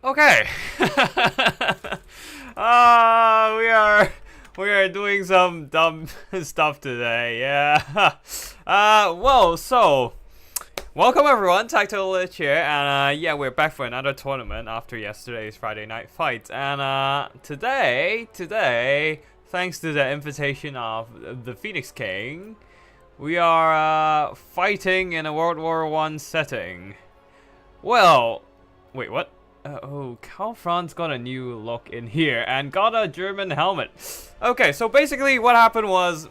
Okay. We are doing some dumb stuff today. Yeah. Well, so welcome everyone, Tactical Lich here, and yeah, we're back for another tournament after yesterday's Friday night fight. And today, thanks to the invitation of the Phoenix King, we are fighting in a World War I setting. Well, wait, what? Oh, Karl Franz got a new look in here and got a German helmet. Okay, so basically what happened was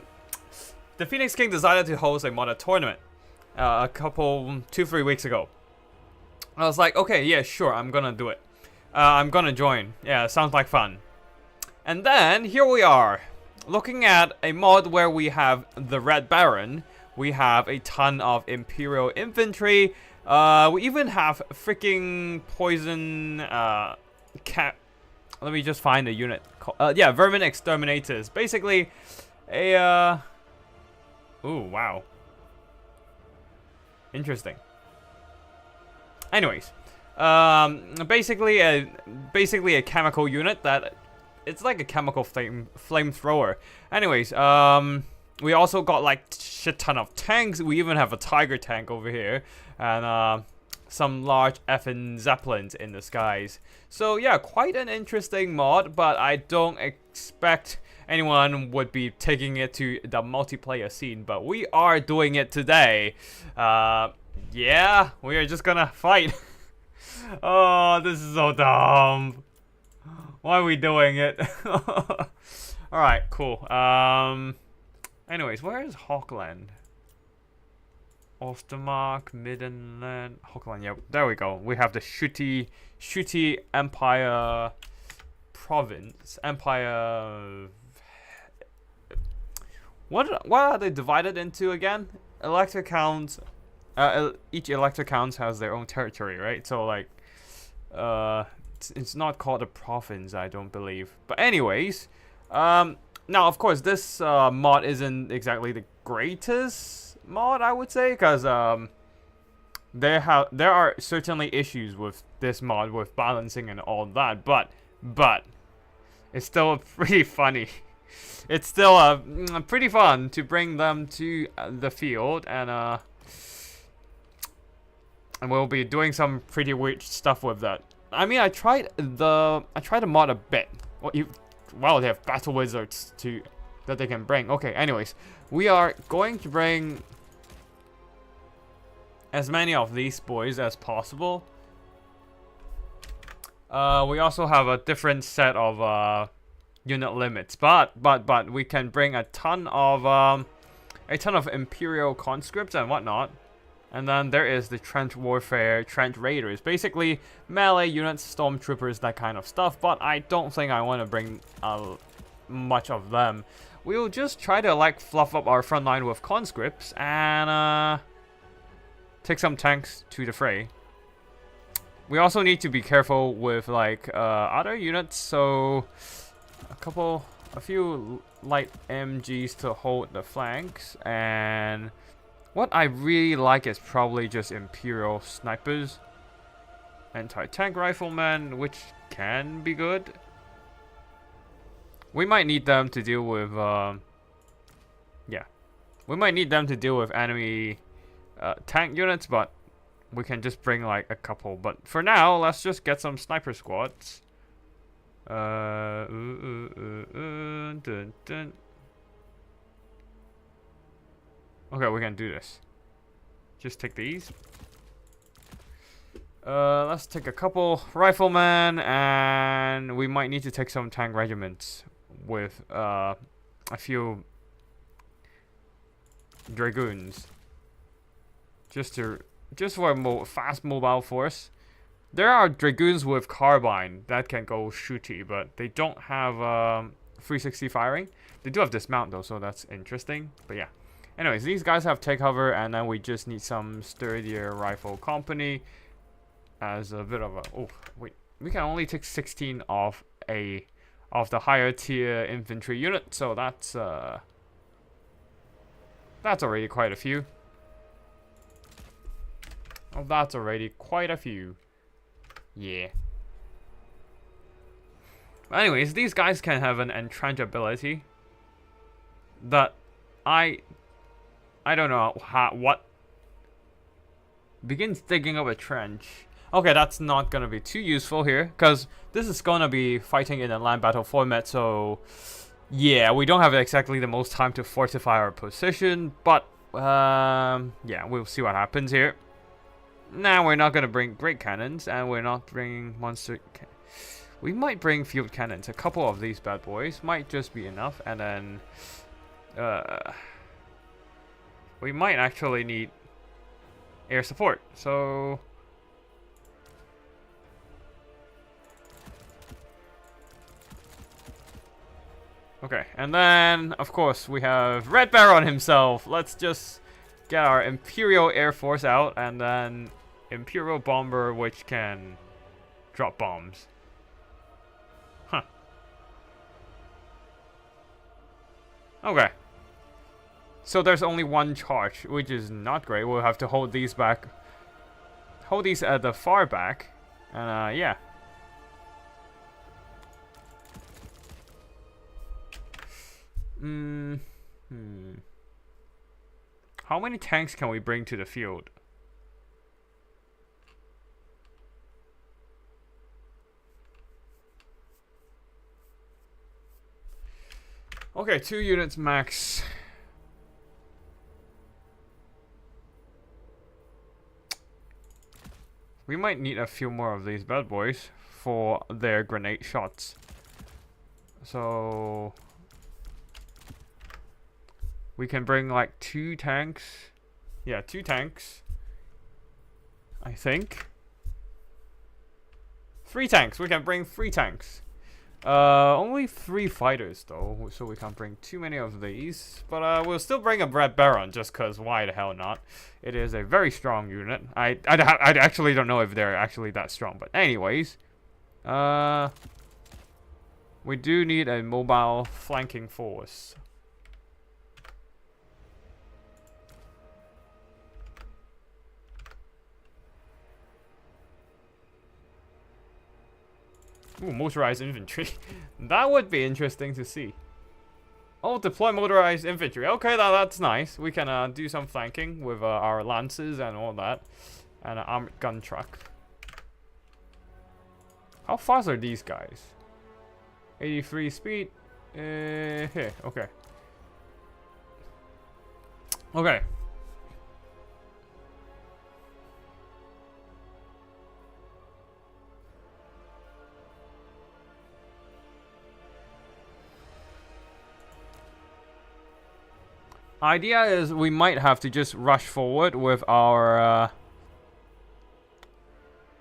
the Phoenix King decided to host a modded tournament a couple, 2-3 weeks ago. I was like, okay, yeah, sure, I'm gonna do it. I'm gonna join. Yeah, sounds like fun. And then here we are, looking at a mod where we have the Red Baron. We have a ton of Imperial infantry. We even have freaking poison cat. Let me just find a unit. Yeah, vermin exterminators. Basically, a ooh, wow. Interesting. Anyways, basically a chemical unit that it's like a chemical flamethrower. Anyways, we also got like shit ton of tanks. We even have a tiger tank over here, and some large effing zeppelins in the skies. So yeah, quite an interesting mod, but I don't expect anyone would be taking it to the multiplayer scene. But we are doing it today. Yeah, we are just gonna fight. Oh, this is so dumb. Why are we doing it? Alright, cool. Anyways, where is Hawkland? Ostermark, Middenland, Hawkland. Yep, there we go. We have the shooty Empire province. Empire. What are they divided into again? Elector counts. Each elector counts has their own territory, right? So like, it's not called a province, I don't believe. But anyways, now of course this mod isn't exactly the greatest mod, I would say, because there are certainly issues with this mod with balancing and all that, but it's still pretty funny. It's still pretty fun to bring them to the field, and we'll be doing some pretty weird stuff with that. I mean, I tried the mod a bit. Well, they have battle wizards that they can bring. Okay, anyways, we are going to bring as many of these boys as possible. We also have a different set of unit limits, but we can bring a ton of Imperial conscripts and whatnot. And then there is the trench warfare, trench raiders, basically melee units, stormtroopers, that kind of stuff. But I don't think I want to bring much of them. We'll just try to like fluff up our front line with conscripts and take some tanks to the fray. We also need to be careful with like other units, so a few light MGs to hold the flanks, and what I really like is probably just Imperial snipers, anti-tank riflemen, which can be good. We might need them to deal with, we might need them to deal with enemy tank units, but we can just bring like a couple. But for now, let's just get some sniper squads. Dun, dun. Okay, we can do this. Just take these. Let's take a couple riflemen, and we might need to take some tank regiments with a few dragoons. Just for a fast mobile force. There are dragoons with carbine that can go shooty, but they don't have 360 firing. They do have dismount though, so that's interesting. But yeah. Anyways, these guys have take cover, and then we just need some sturdier rifle company as a bit of a. Oh wait, we can only take 16 of the higher tier infantry unit, so that's already quite a few. Oh, that's already quite a few. Yeah. Anyways, these guys can have an entrench ability that I don't know what begins digging up a trench. Okay, that's not gonna be too useful here because this is gonna be fighting in a land battle format, so yeah, we don't have exactly the most time to fortify our position, but yeah, we'll see what happens here. Now we're not gonna bring great cannons, and we're not bringing monster. We might bring field cannons. A couple of these bad boys might just be enough, and then we might actually need air support. So okay, and then of course we have Red Baron himself. Let's just get our Imperial Air Force out, and then Imperial Bomber, which can drop bombs. Huh. Okay. So there's only one charge, which is not great. We'll have to hold these back. Hold these at the far back. And yeah. How many tanks can we bring to the field? Okay, 2 units max. We might need a few more of these bad boys for their grenade shots. So we can bring like 2 tanks. Yeah, 2 tanks. I think. 3 tanks. We can bring 3 tanks. Only 3 fighters though, so we can't bring too many of these. But we'll still bring a Red Baron, just cause why the hell not? It is a very strong unit. I actually don't know if they're actually that strong, but anyways, we do need a mobile flanking force. Ooh, motorized infantry. That would be interesting to see. Oh, deploy motorized infantry. Okay, that's nice. We can do some flanking with our lances and all that. And an armored gun truck. How fast are these guys? 83 speed. Here, okay. Okay. Idea is we might have to just rush forward with our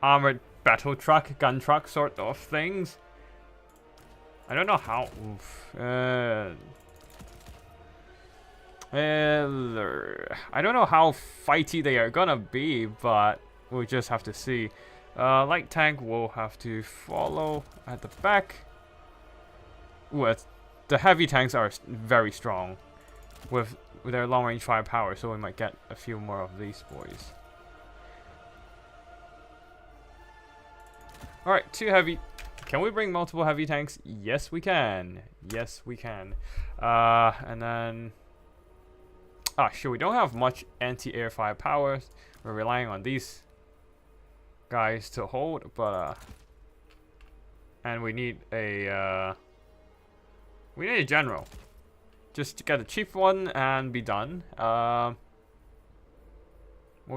armored battle truck, gun truck sort of things. I don't know how. I don't know how fighty they are gonna be, but we'll just have to see. Light tank will have to follow at the back. Ooh, the heavy tanks are very strong with their long range firepower, so we might get a few more of these boys. Alright, 2 heavy. Can we bring multiple heavy tanks? Yes, we can. Yes, we can. And then sure, we don't have much anti-air firepower. We're relying on these guys to hold, but and we need a general. Just to get a cheap one and be done. We'll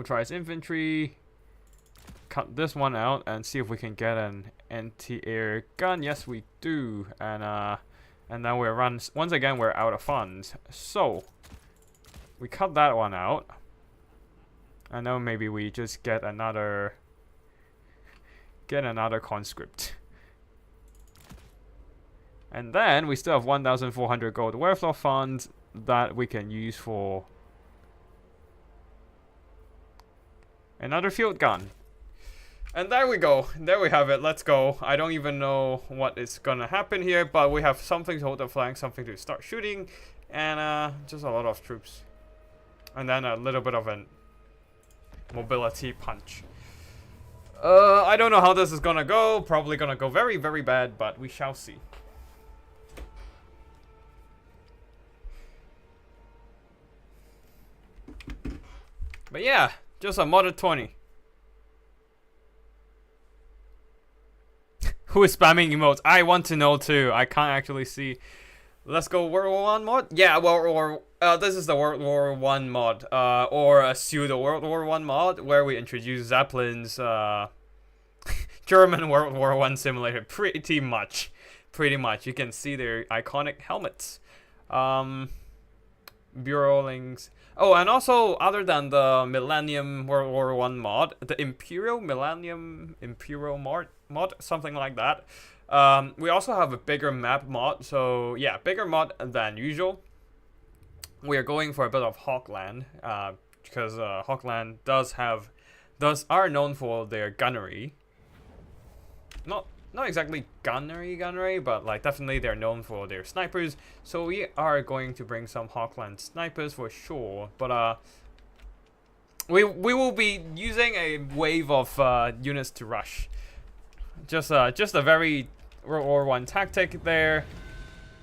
try his infantry. Cut this one out and see if we can get an anti-air gun. Yes, we do. And then we're once again we're out of funds. So we cut that one out. And then maybe we just get another conscript. And then we still have 1,400 gold worth of funds that we can use for another field gun. And there we go. There we have it. Let's go. I don't even know what is gonna happen here, but we have something to hold the flank, something to start shooting, and just a lot of troops. And then a little bit of a mobility punch. I don't know how this is gonna go. Probably gonna go very, very bad, but we shall see. But yeah, just a modded 20. Who is spamming emotes? I want to know too. I can't actually see. Let's go World War One mod. Yeah, this is the World War One mod, or a pseudo World War One mod where we introduce Zeppelin's German World War One simulator. Pretty much. You can see their iconic helmets. Bureau links. Oh, and also, other than the Millennium World War One mod, the Millennium Imperial mod, something like that. We also have a bigger map mod, so yeah, bigger mod than usual. We are going for a bit of Hawkland, because Hawkland are known for their gunnery. Not exactly gunnery, but like definitely they're known for their snipers. So we are going to bring some Hawkland snipers for sure. But we will be using a wave of units to rush. Just a very World War One tactic there.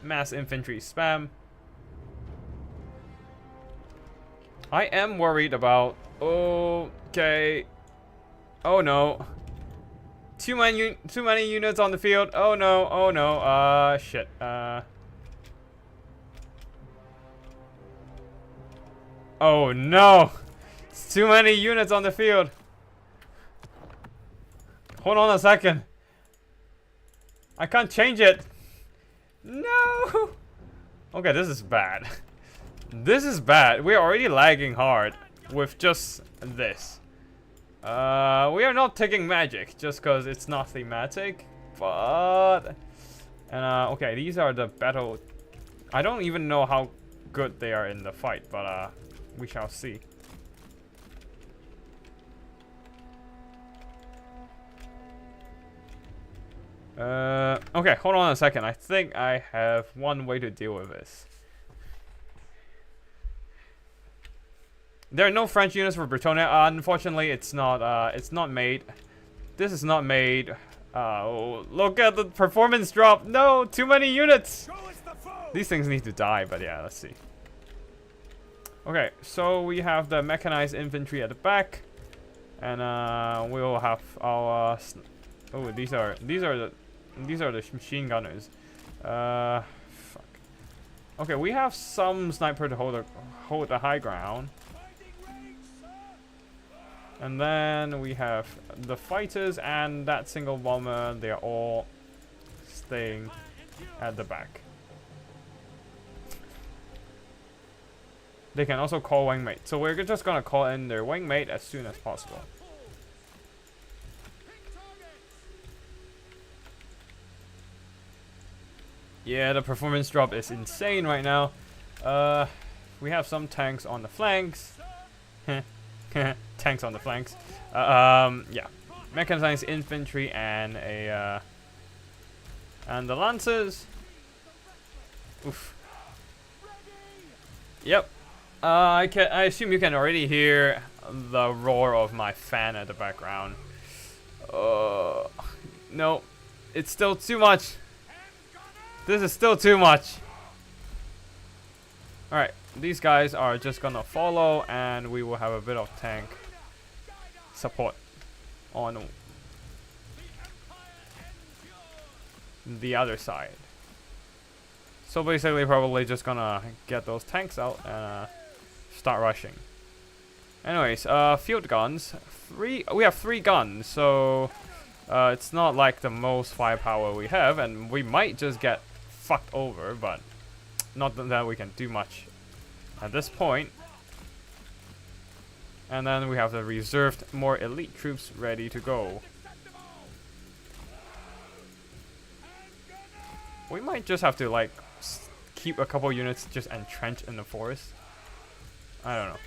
Mass infantry spam. I am worried about. Okay. Oh no. Too many units on the field. Oh no. Shit. Oh no. It's too many units on the field. Hold on a second. I can't change it. No. Okay, this is bad. This is bad. We're already lagging hard with just this. We are not taking magic just because it's not thematic, but okay, these are the battle. I don't even know how good they are in the fight, but we shall see. Okay, hold on a second. I think I have one way to deal with this. There are no French units for Britannia. Unfortunately, it's not made. This is not made. Oh, look at the performance drop. No, too many units. These things need to die, but yeah, let's see. Okay, so we have the mechanized infantry at the back, and we will have our. Oh, these are the machine gunners. Fuck. Okay, we have some sniper to hold the high ground. And then we have the fighters and that single bomber. They are all staying at the back. They can also call wingmate. So we're just gonna call in their wingmate as soon as possible. Yeah, the performance drop is insane right now. We have some tanks on the flanks. Tanks on the flanks. Yeah, mechanized infantry and a and the lancers. Oof. Yep. I assume you can already hear the roar of my fan at the background. No, it's still too much. This is still too much. All right. These guys are just gonna follow, and we will have a bit of tank support on the other side. So basically, probably just gonna get those tanks out and start rushing. Anyways, field guns. We have 3 guns, so it's not like the most firepower we have, and we might just get fucked over, but not that we can do much at this point. And then we have the reserved, more elite troops ready to go. We might just have to like keep a couple units just entrenched in the forest. I don't know.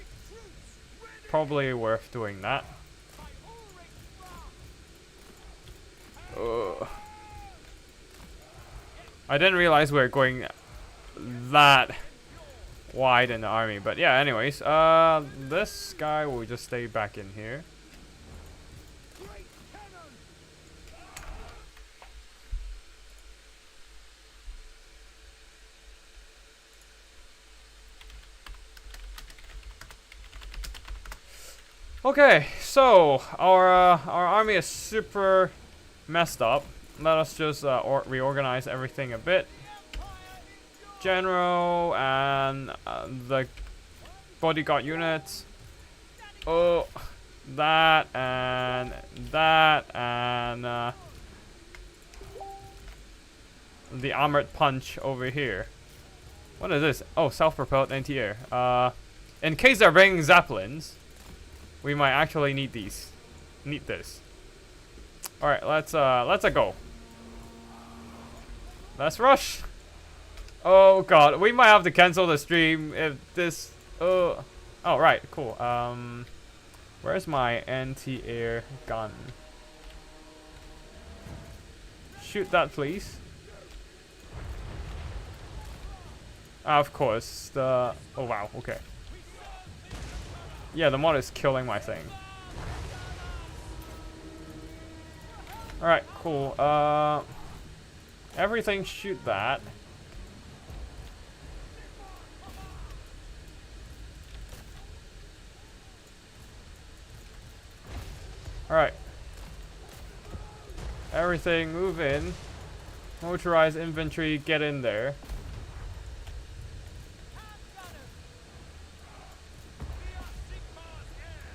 Probably worth doing that. I didn't realize we were going that wide in the army, but yeah, anyways, this guy will just stay back in here. Okay, so our army is super messed up. Let us just reorganize everything a bit. General and the bodyguard units. Oh, that and the armored punch over here. What is this? Oh, self-propelled anti-air. In case they're bringing zeppelins, we might actually need these. Need this. All right, let's go. Let's rush. Oh god, we might have to cancel the stream if this. Oh, right, cool. Where's my anti-air gun? Shoot that, please. Of course, the. Oh wow, okay. Yeah, the mod is killing my thing. Alright, cool. Everything shoot that. Alright. Everything move in. Motorized infantry, get in there.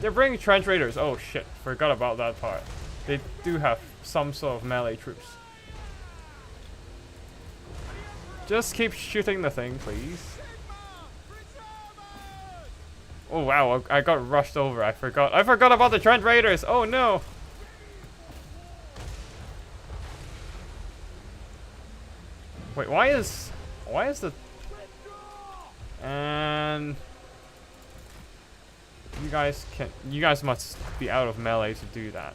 They're bringing trench raiders. Oh shit, forgot about that part. They do have some sort of melee troops. Just keep shooting the thing, please. Oh wow, I got rushed over. I forgot about the trench raiders. Oh no. Wait, why is the and you guys must be out of melee to do that.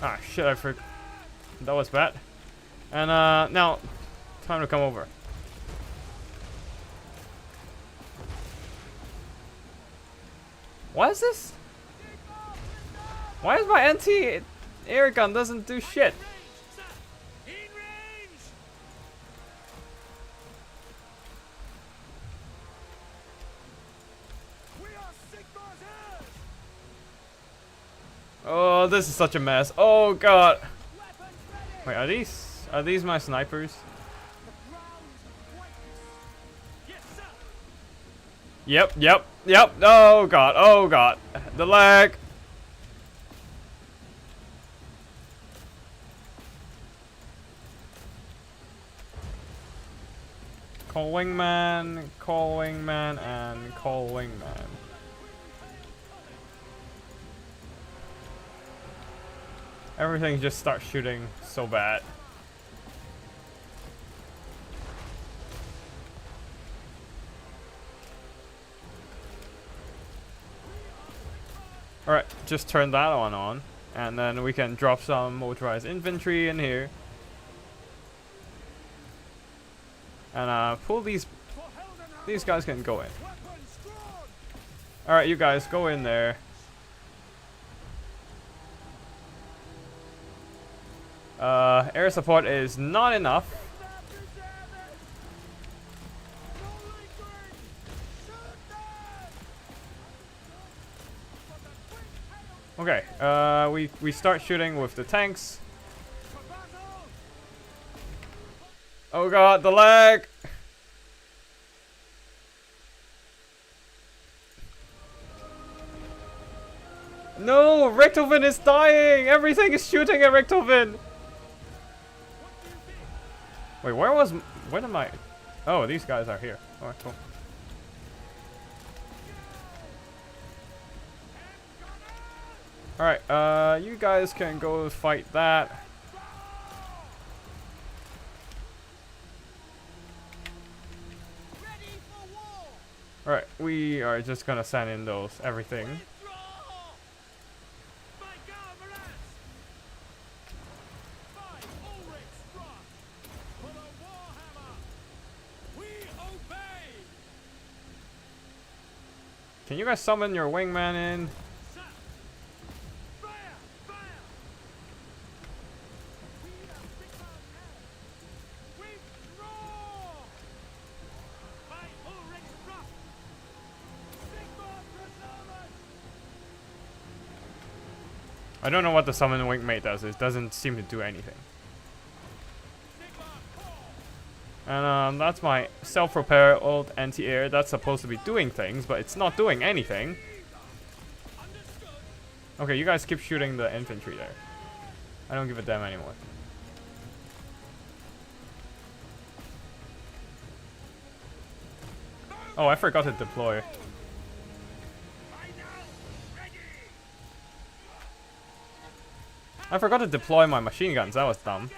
Ah shit, I forgot. That was bad. And now time to come over. What is this? Why is my anti-air gun doesn't do shit? Oh, this is such a mess. Oh god. Wait, are these my snipers? Yep. Oh god. The lag. Call wingman, and call wingman. Everything just starts shooting so bad. Alright, just turn that one on. And then we can drop some motorized infantry in here. And pull these guys can go in. Alright, you guys go in there. Air support is not enough. Okay, we start shooting with the tanks. Oh god, the lag! No, Richtofen is dying! Everything is shooting at Richtofen! Wait, when am I? Oh, these guys are here. Alright, cool. Alright, you guys can go fight that. Alright, we are just gonna send in everything. Can you guys summon your wingman in? I don't know what the summon wing mate does. It doesn't seem to do anything. And that's my self-repair old anti-air. That's supposed to be doing things, but it's not doing anything. Okay, you guys keep shooting the infantry there. I don't give a damn anymore. Oh, I forgot to deploy. I forgot to deploy my machine guns. That was dumb.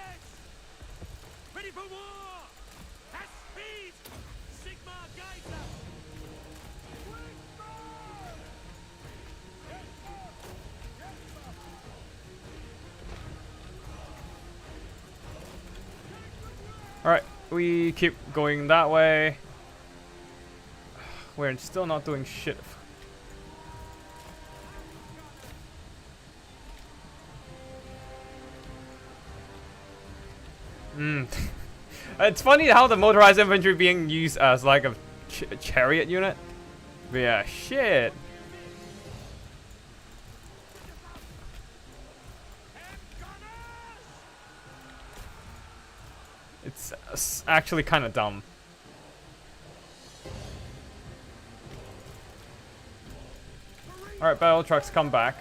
Alright, we keep going that way. We're still not doing shit. It's funny how the motorized infantry being used as like a chariot unit. But yeah, shit. It's actually kind of dumb. Alright, battle trucks, come back.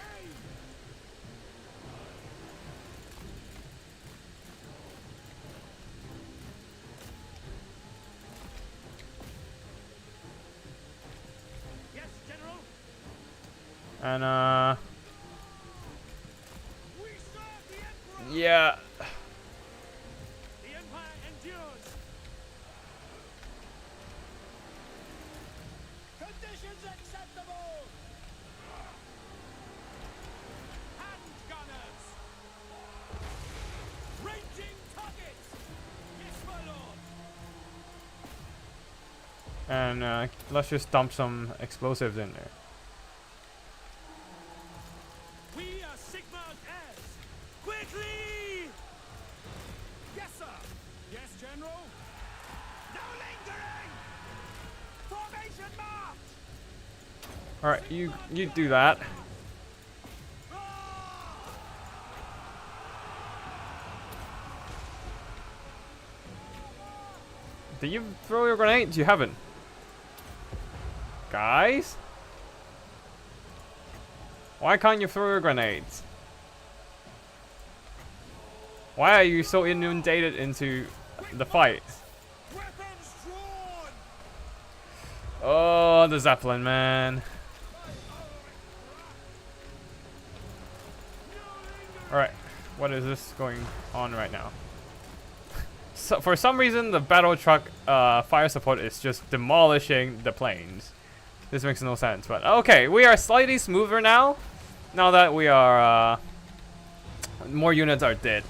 Yes, General. And We serve the Emperor. yeah. The Empire endures. Conditions acceptable. Hand gunners. Ranging targets. Yes, my lord. And let's just dump some explosives in there. We are Sigmar's heirs. Quickly. Yes, sir. Yes, General. No lingering. Formation march. Alright, you do that. Did you throw your grenades? You haven't. Guys? Why can't you throw your grenades? Why are you so inundated into the fight? Weapons drawn. Oh, the Zeppelin, man. Alright, what is this going on right now? So for some reason, the battle truck fire support is just demolishing the planes. This makes no sense, but okay, we are slightly smoother now. Now that we are, more units are dead.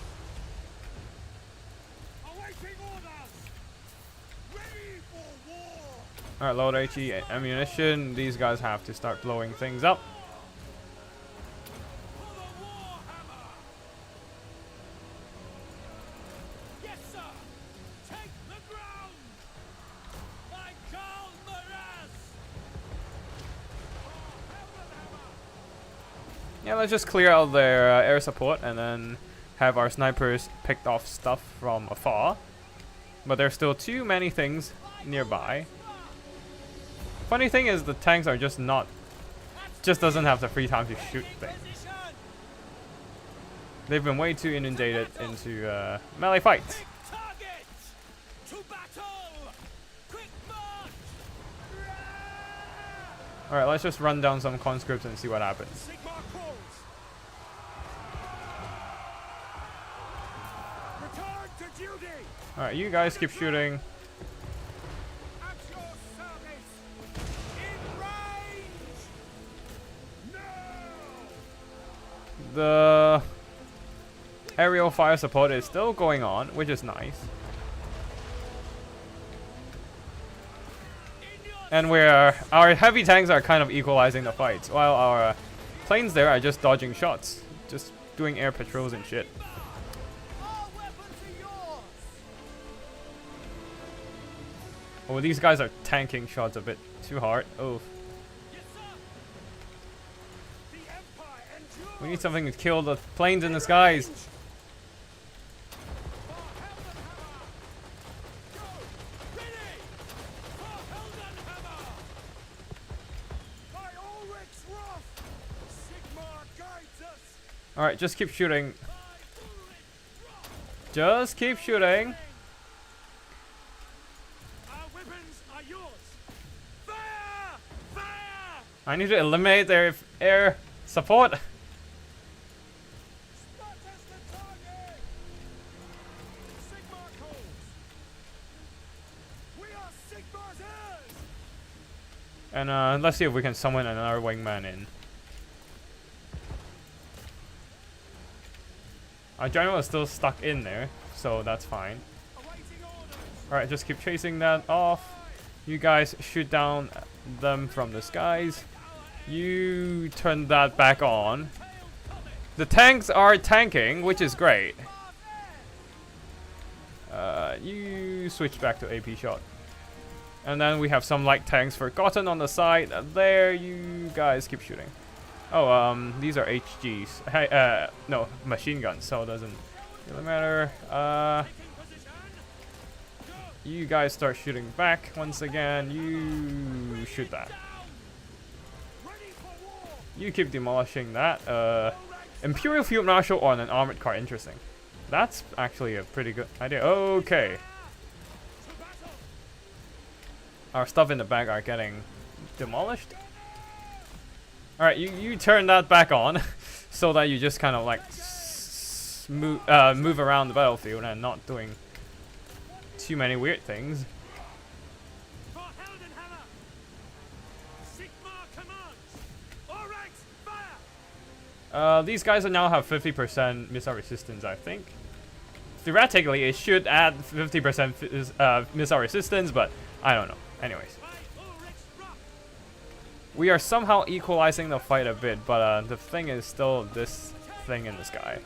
Awaiting orders. Ready for war. Alright, load HE ammunition. These guys have to start blowing things up. For the Warhammer. Yes, sir. Take the ground. By Karl Maras. Yeah, let's just clear out their air support and then have our snipers picked off stuff from afar. But there's still too many things nearby. Funny thing is the tanks are just doesn't have the free time to shoot things. They've been way too inundated into melee fights. Target. To battle. Quick march. Alright, let's just run down some conscripts and see what happens. Sigmar calls. Return to duty. Alright, you guys keep shooting. At your service. In range. No. The aerial fire support is still going on, which is nice. And our heavy tanks are kind of equalizing the fights, while our planes there are just dodging shots, just doing air patrols and shit. All weapons are yours. Oh, these guys are tanking shots a bit too hard. Oh, Yes, sir. The Empire endures. We need something to kill the planes in the skies. Alright, just keep shooting. Just keep shooting. Our weapons are yours. Fire! Fire! I need to eliminate their air support. Spot us the target! Sigmar calls. We are Sigmar's heirs! And let's see if we can summon another wingman in. Our general is still stuck in there, so that's fine. Awaiting orders. Alright, just keep chasing that off. You guys shoot down them from the skies. You turn that back on. The tanks are tanking, which is great. You switch back to AP shot. And then we have some light tanks forgotten on the side. There, you guys keep shooting. Oh, these are HGs. Hey, no, machine guns, so it doesn't really matter. You guys start shooting back once again. You shoot that. Ready for war. You keep demolishing that. Imperial Field Marshal on an armored car. Interesting. That's actually a pretty good idea. Okay. To battle. Our stuff in the back are getting demolished. Alright, you turn that back on so that you just kind of like move around the battlefield and not doing too many weird things. For Heldenhammer. Sigmar commands. All ranks, fire! These guys now have 50% missile resistance, I think. Theoretically, it should add 50% missile resistance, but I don't know. Anyways. We are somehow equalizing the fight a bit, but the thing is still this thing in the sky.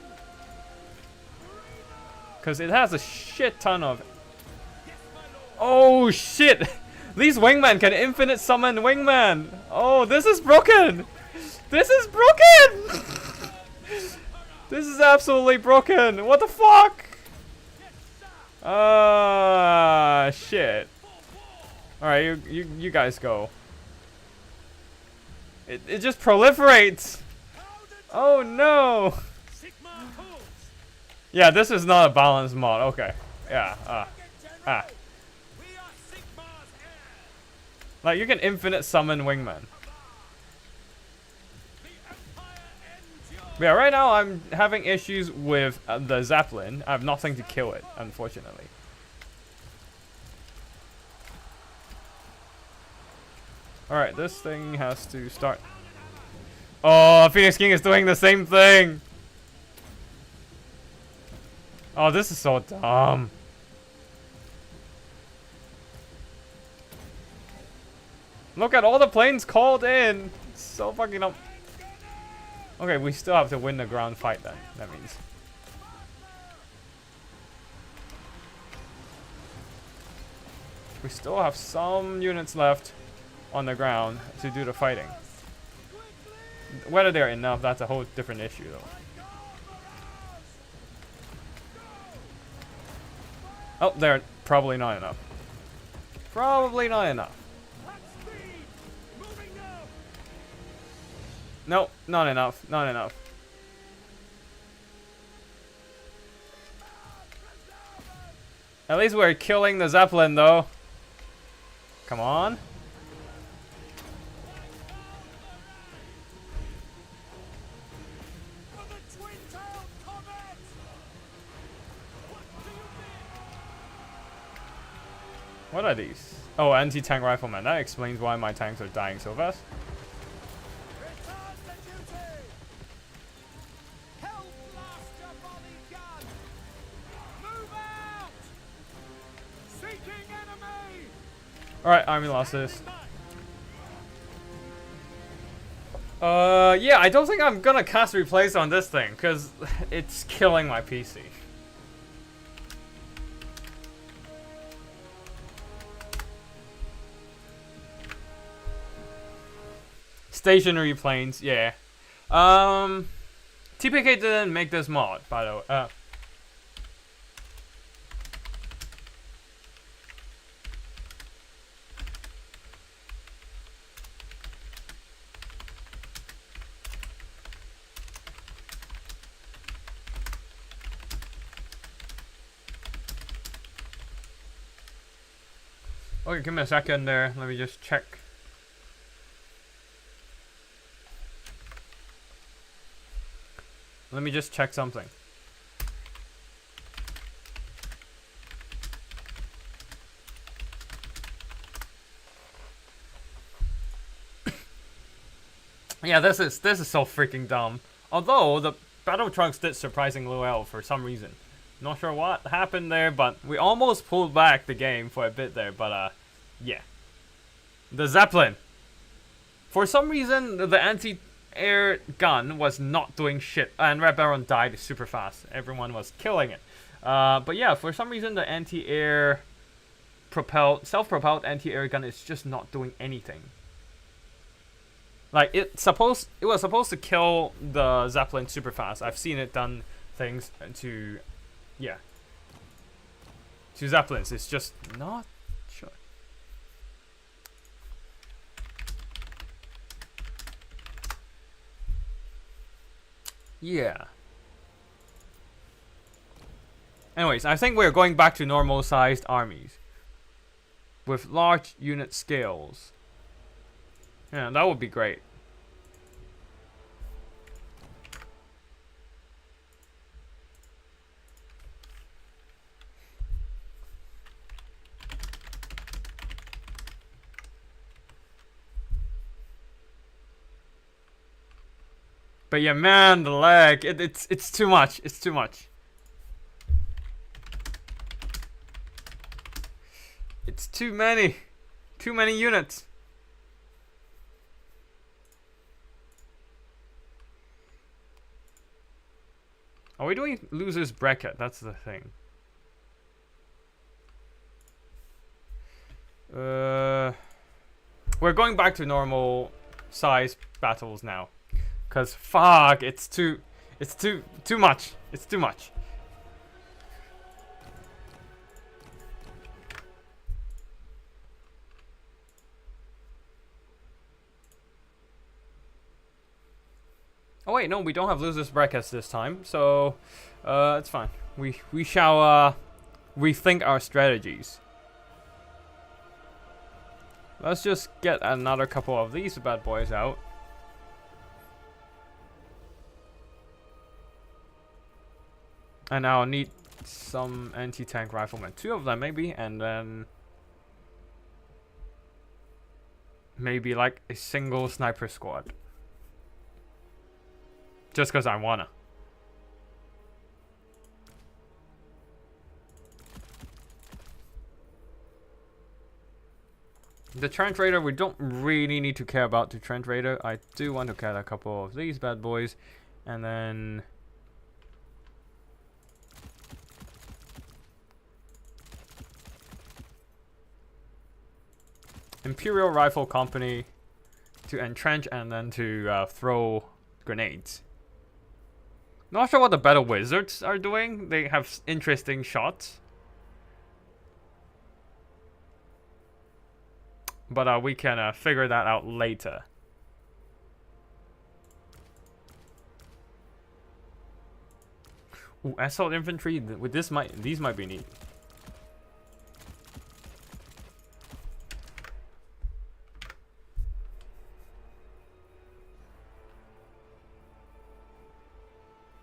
Because it has a shit ton of... Oh shit! These wingmen can infinite summon wingman! Oh, this is broken! This is broken! This is absolutely broken! What the fuck? Shit. Alright, you guys go. It just proliferates! Oh no! Sigmar calls. Yeah, this is not a balanced mod. Okay. Yeah, We are Sigmar's heirs. like you can infinite summon wingmen. The Empire endures. Yeah, right now I'm having issues with the zeppelin. I have nothing to kill it, unfortunately. Alright, this thing has to start. Oh, Phoenix King is doing the same thing! Oh, this is so dumb. Look at all the planes called in! It's so fucking dumb. Okay, we still have to win the ground fight then, that means. We still have some units left on the ground to do the fighting. Whether they're enough, that's a whole different issue though. Oh, they're probably not enough. Probably not enough. At speed. Moving now. Nope, not enough. Not enough. At least we're killing the Zeppelin though. Come on. For the twin-tailed comet. What do you think? What are these? Oh, anti-tank rifleman. That explains why my tanks are dying so fast. Return to duty. Hell blaster volley gun. Move out. Seeking enemy. Alright, army losses. Yeah, I don't think I'm gonna cast replace on this thing, because it's killing my PC. Stationary planes, yeah. TPK didn't make this mod, by the way. Okay, give me a second there. Let me just check. Let me just check something. Yeah, this is so freaking dumb. Although the battle trunks did surprisingly well for some reason. Not sure what happened there, but we almost pulled back the game for a bit there. But yeah, the Zeppelin. For some reason, the anti-air gun was not doing shit, and Red Baron died super fast. Everyone was killing it. But yeah, for some reason, the anti-air self-propelled anti-air gun is just not doing anything. Like it was supposed to kill the Zeppelin super fast. I've seen it done things to, yeah, to Zeppelins. It's just not sure. Yeah. Anyways, I think we're going back to normal sized armies with large unit scales. Yeah, that would be great. But yeah, man, the lag, it's too much. It's too much. It's too many units. Are we doing losers bracket? That's the thing. We're going back to normal size battles now. Cause fuck, it's too much. It's too much. Oh wait, no, we don't have losers brackets this time, so it's fine. We shall rethink our strategies. Let's just get another couple of these bad boys out. And I'll need some anti-tank riflemen. 2 of them maybe, and then maybe like a single sniper squad. Just because I wanna. The Trent Raider, we don't really need to care about the Trent Raider. I do want to get a couple of these bad boys. And then Imperial Rifle Company to entrench and then to throw grenades. Not sure what the Battle Wizards are doing. They have interesting shots. But we can figure that out later. Ooh, assault infantry. With these might be neat.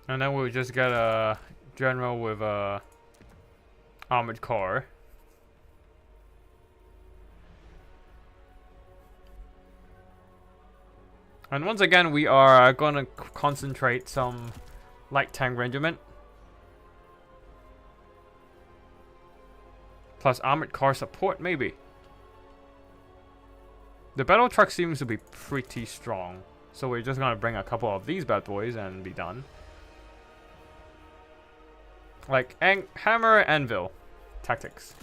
And then we'll just get a general with a armored car. And once again, we are going to concentrate some light tank regiment. Plus armored car support, maybe. The battle truck seems to be pretty strong. So we're just going to bring a couple of these bad boys and be done. Like hammer anvil tactics.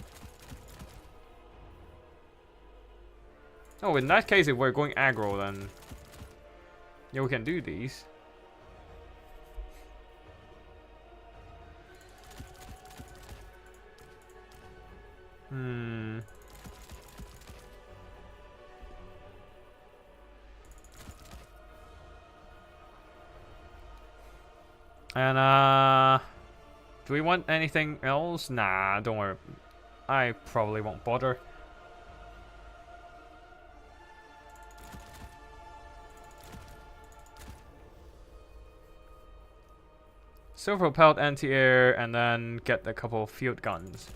Oh, in that case, if we're going aggro, then yeah, we can do these. And do we want anything else? Nah, don't worry. I probably won't bother. Self-propelled anti-air, and then get a couple of field guns.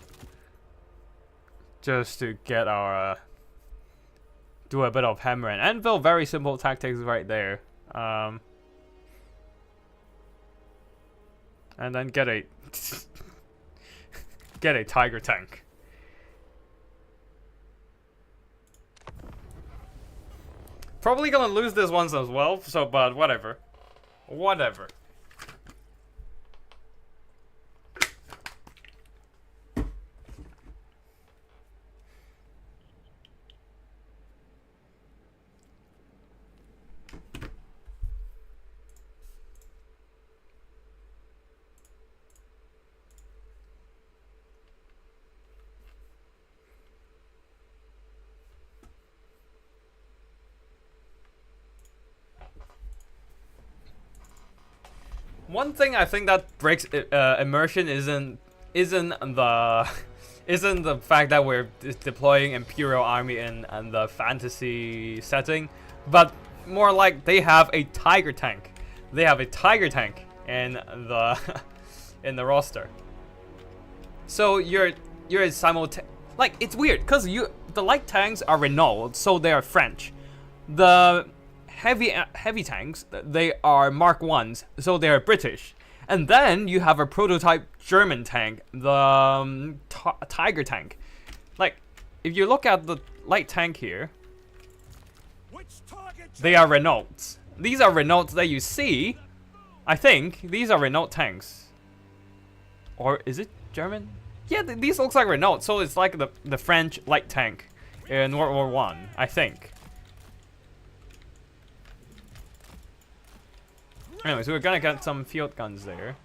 Just to get our do a bit of hammer and anvil. Very simple tactics right there. And then get a get a tiger tank. Probably gonna lose this one as well. So, but whatever, whatever. One thing I think that breaks immersion isn't the isn't the fact that we're deploying Imperial Army in the fantasy setting, but more like they have a tiger tank. They have a tiger tank in the in the roster. So you're like, it's weird because the light tanks are Renault, so they are French. The heavy tanks, they are Mark 1s, so they are British. And then you have a prototype German tank, the Tiger tank. Like, if you look at the light tank here, they are Renaults. These are Renaults that you see. I think these are Renault tanks. Or is it German? Yeah, these looks like Renault, so it's like the French light tank in World War I, I think. Anyways, we're gonna get some field guns there.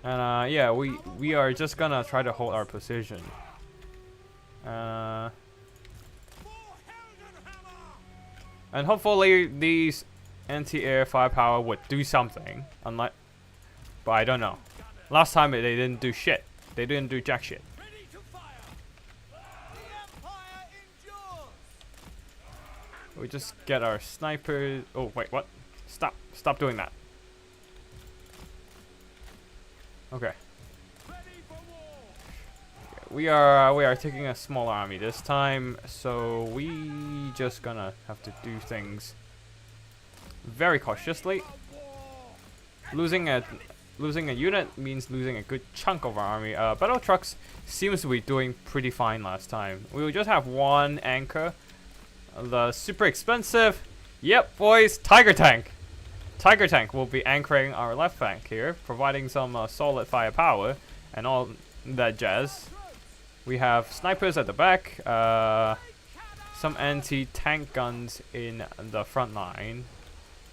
And yeah, we are just gonna try to hold our position. And hopefully these anti-air firepower would do something. Unlike, but I don't know. Last time they didn't do shit. They didn't do jack shit. We just get our snipers. Oh wait, what? Stop doing that. Okay. We are taking a small army this time, so we just gonna have to do things very cautiously. Losing a unit means losing a good chunk of our army. Battle trucks seems to be doing pretty fine last time. We will just have one anchor. The super expensive, yep, boys, Tiger tank. Tiger tank will be anchoring our left flank here, providing some solid firepower and all that jazz. We have snipers at the back, some anti-tank guns in the front line.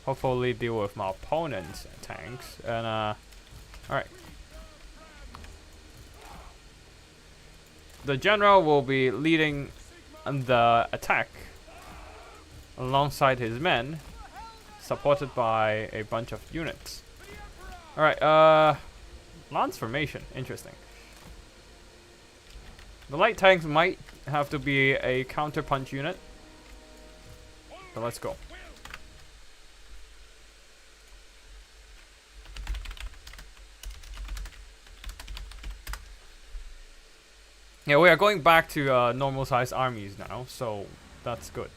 Hopefully deal with my opponent's tanks. And alright. The general will be leading the attack alongside his men, supported by a bunch of units. Alright, lance formation, interesting. The light tanks might have to be a counter punch unit, but let's go. Yeah, we are going back to normal size armies now, so that's good.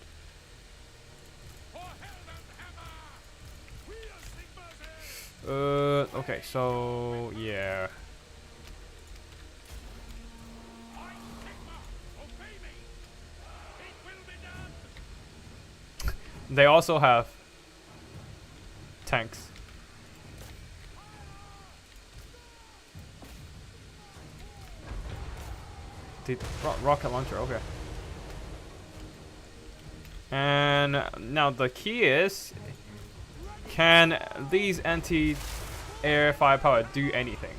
Okay, so yeah. They also have tanks. Rocket launcher, okay. And now the key is, can these anti-air firepower do anything?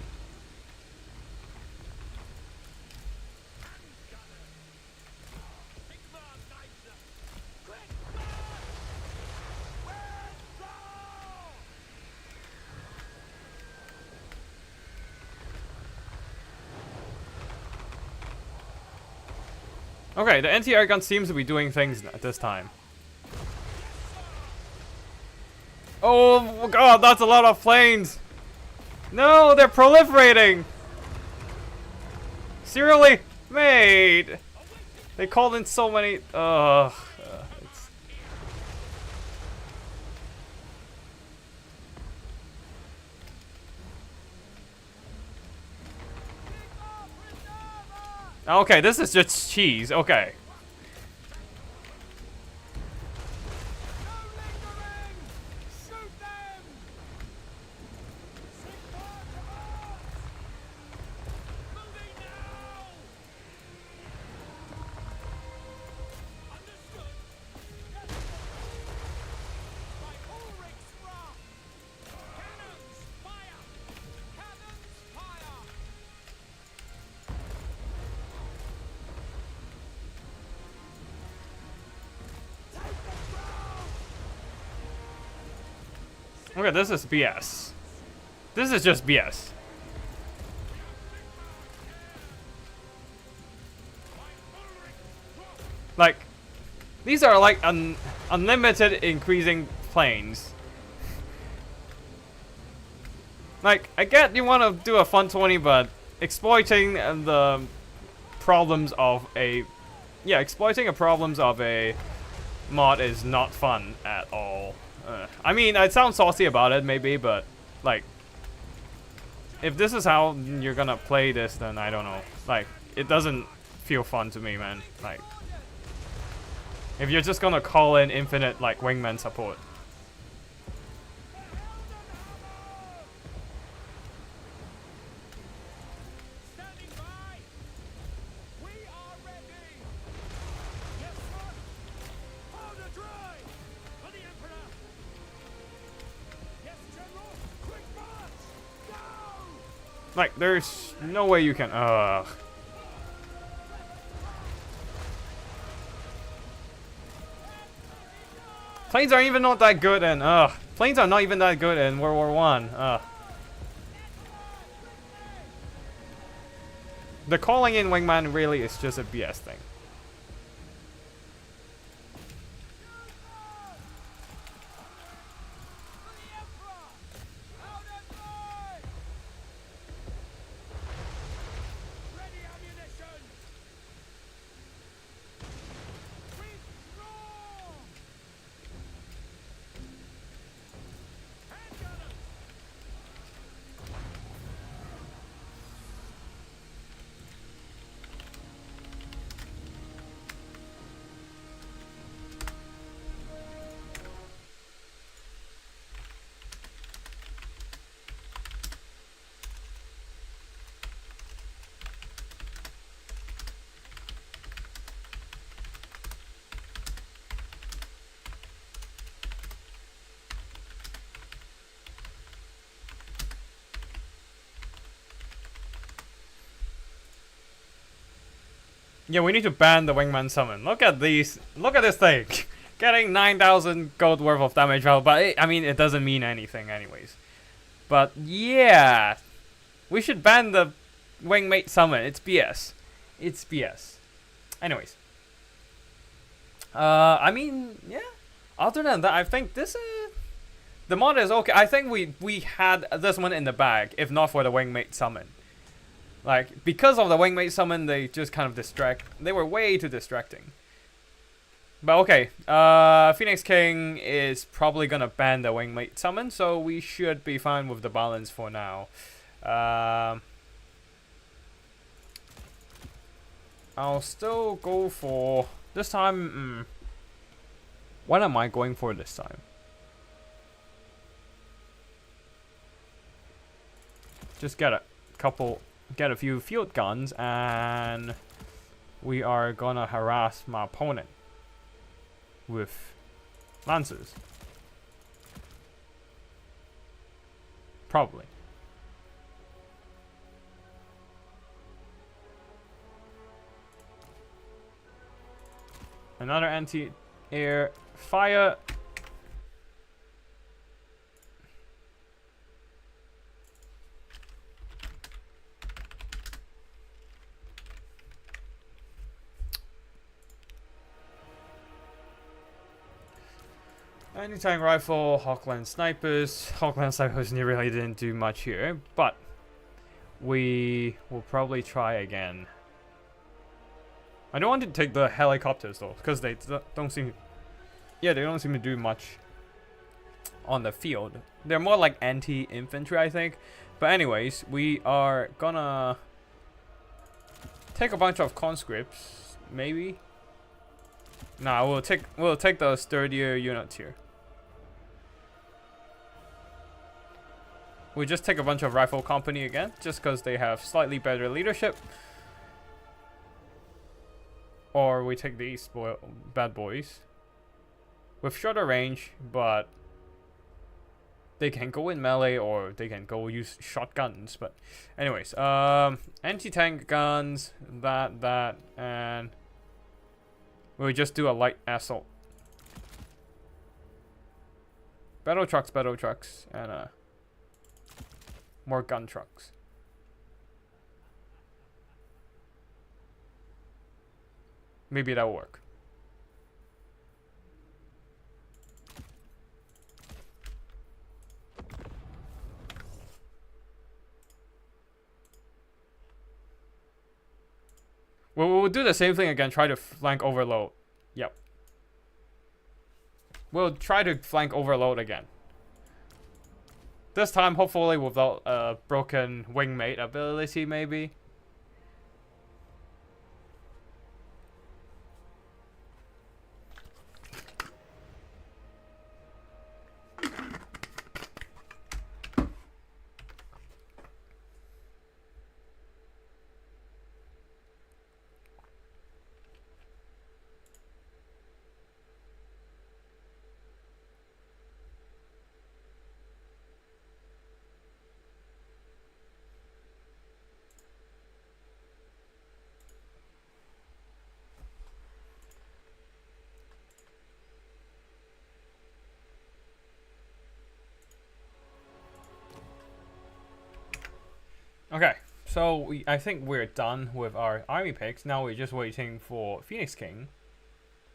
Okay, the anti-air gun seems to be doing things at this time. Oh god, that's a lot of planes! No, they're proliferating! Seriously? Mate! They called in so many... it's... Okay, this is just cheese. Okay. Okay, this is BS. This is just BS. Like, these are like unlimited increasing planes. Like, I get you want to do a fun 20, but exploiting the problems of a... Yeah, exploiting the problems of a mod is not fun at all. I mean, I sound saucy about it, maybe, but, like, if this is how you're gonna play this, then I don't know. Like, it doesn't feel fun to me, man. Like, if you're just gonna call in infinite, like, wingman support. Like, there's no way you can, Planes are even not that good and, planes are not even that good in World War I, The calling in wingman really is just a BS thing. Yeah, we need to ban the wingman summon. Look at these. Look at this thing. Getting 9,000 gold worth of damage out, but I mean, it doesn't mean anything anyways. But yeah, we should ban the wingmate summon. It's BS. It's BS. Anyways. I mean, yeah. Other than that, I think this is... The mod is okay. I think we had this one in the bag, if not for the wingmate summon. Like, because of the wingmate summon, they just kind of distract. They were way too distracting. But okay, Phoenix King is probably gonna ban the wingmate summon, so we should be fine with the balance for now. I'll still go for this time. What am I going for this time? Just get a few field guns, and we are gonna harass my opponent with lancers. Probably. Another anti-air fire. Anti-tank rifle, Hawkland snipers. Hawkland snipers really didn't do much here, but we will probably try again. I don't want to take the helicopters though, because they don't seem, they don't seem to do much on the field. They're more like anti-infantry, I think. But anyways, we are gonna take a bunch of conscripts, maybe. Nah, we'll take the sturdier units here. We just take a bunch of rifle company again, just because they have slightly better leadership. Or we take these bad boys with shorter range, but they can go in melee or they can go use shotguns. But anyways, anti-tank guns, that, and we'll just do a light assault. Battle trucks, and more gun trucks. Maybe that'll work. We'll do the same thing again, try to flank overload. Yep. We'll try to flank overload again. This time, hopefully without a broken wingmate ability, maybe. Okay, so I think we're done with our army picks. Now we're just waiting for Phoenix King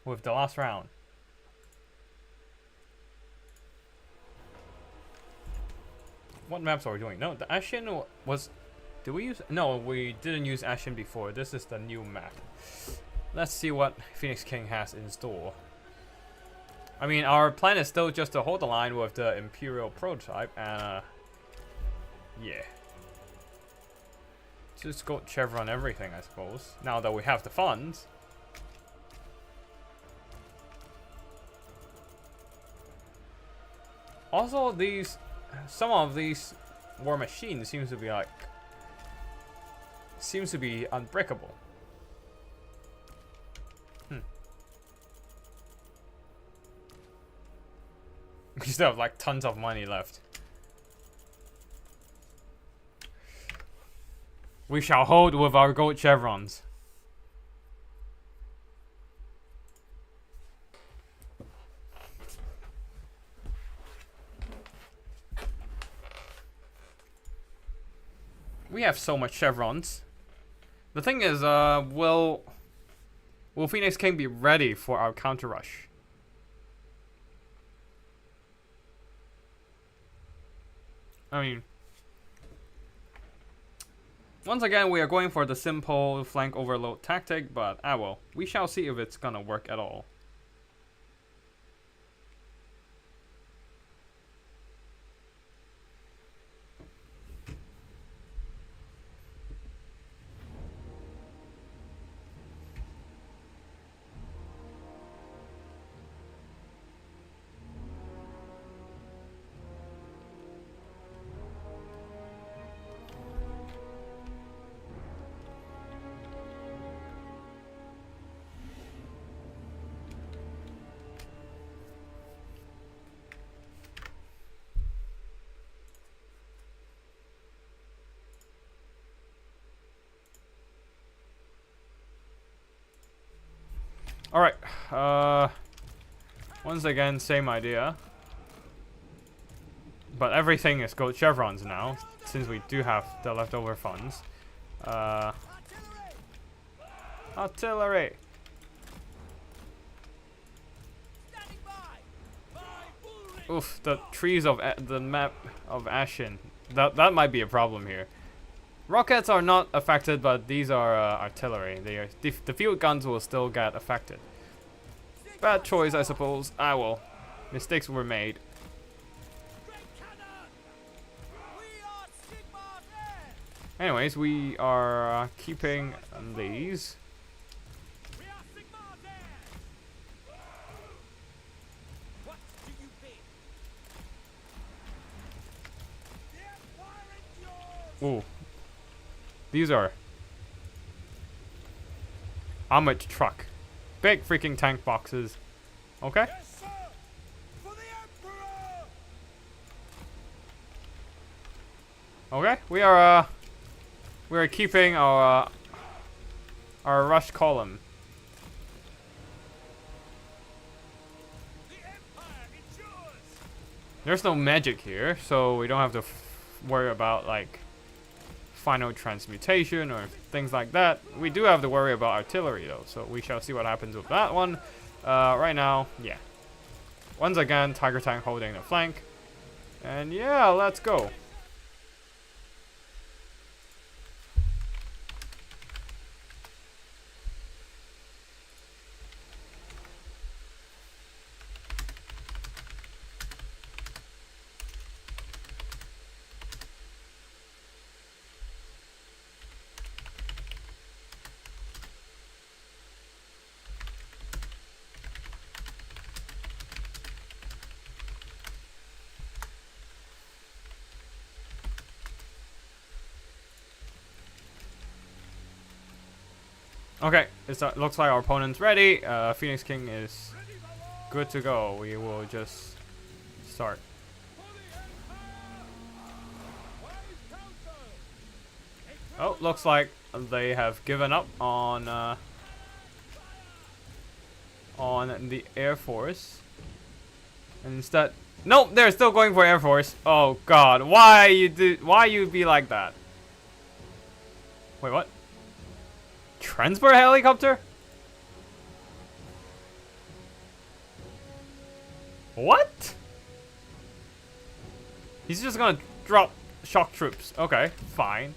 with the last round. What maps are we doing? No, the Ashen was... Did we use... No, we didn't use Ashen before. This is the new map. Let's see what Phoenix King has in store. I mean, our plan is still just to hold the line with the Imperial prototype and... yeah. Just go chevron everything, I suppose. Now that we have the funds. Also, some of these war machines seems to be unbreakable. We still have like tons of money left. We shall hold with our gold chevrons. We have so much chevrons. The thing is, will Phoenix King be ready for our counter rush? I mean, once again, we are going for the simple flank overload tactic, but well, we shall see if it's gonna work at all. Alright, once again, same idea. But everything is gold chevrons now, since we do have the leftover funds. Artillery! Standing by! Oof, the trees of the map of Ashen. That might be a problem here. Rockets are not affected, but these are artillery. The field guns will still get affected. Bad choice, I suppose. Ah well, mistakes were made. Anyways, we are keeping these. Ooh. These are armored truck. Big freaking tank boxes. Okay. Yes, sir. For the Emperor. Okay. We are keeping our rush column. The Empire endures. There's no magic here, so we don't have to worry about like final transmutation or things like that. We do have to worry about artillery though, so we shall see what happens with that one. Right now, yeah. Once again, Tiger Tank holding the flank. And yeah, let's go. Okay, it looks like our opponent's ready. Phoenix King is good to go. We will just start. Oh, looks like they have given up on the Air Force. And instead, nope, they're still going for Air Force. Oh God, why you be like that? Wait, what? Transport helicopter? What? He's just gonna drop shock troops. Okay, fine.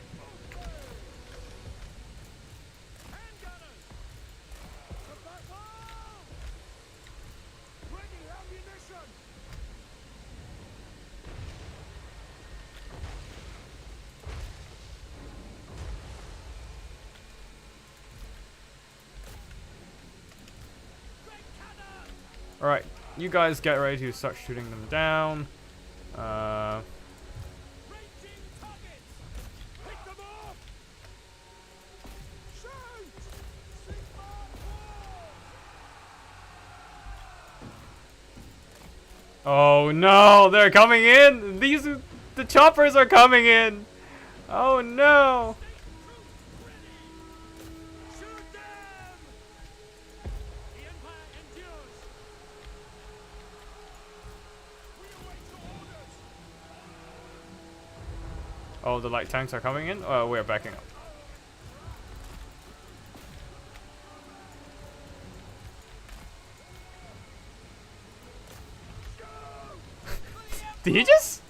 Alright, you guys get ready to start shooting them down. Oh no, they're coming in! The choppers are coming in! Oh no! Oh, the light tanks are coming in? Oh, we're backing up. Did he just?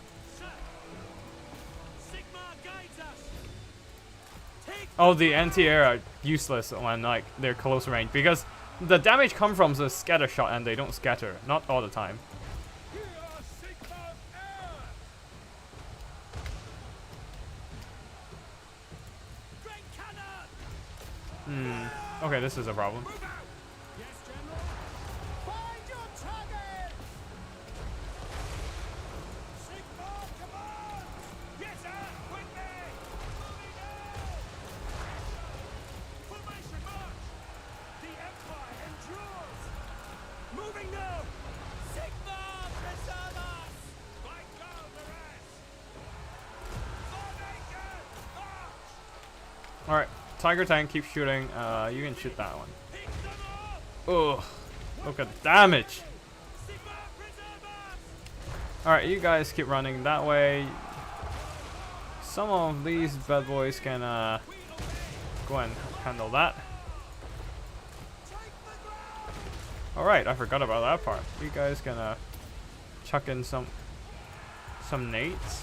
Oh, the anti-air are useless when like they're close range because the damage comes from the scatter shot and they don't scatter, not all the time. Okay, this is a problem. Alright, Tiger Tank, keep shooting. You can shoot that one. Ugh, look at the damage. Alright, you guys keep running that way. Some of these bad boys can go and handle that. Alright, I forgot about that part. You guys can chuck in some nades,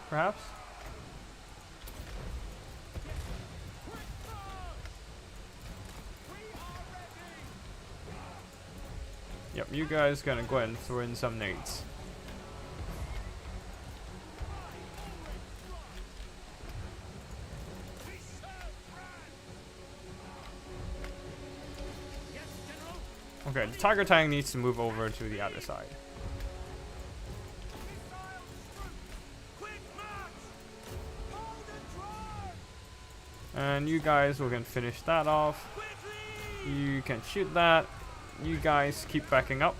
perhaps. Yep, you guys gonna go ahead and throw in some nades. Okay, the tiger tank needs to move over to the other side. And you guys will can finish that off. You can shoot that. You guys keep backing up.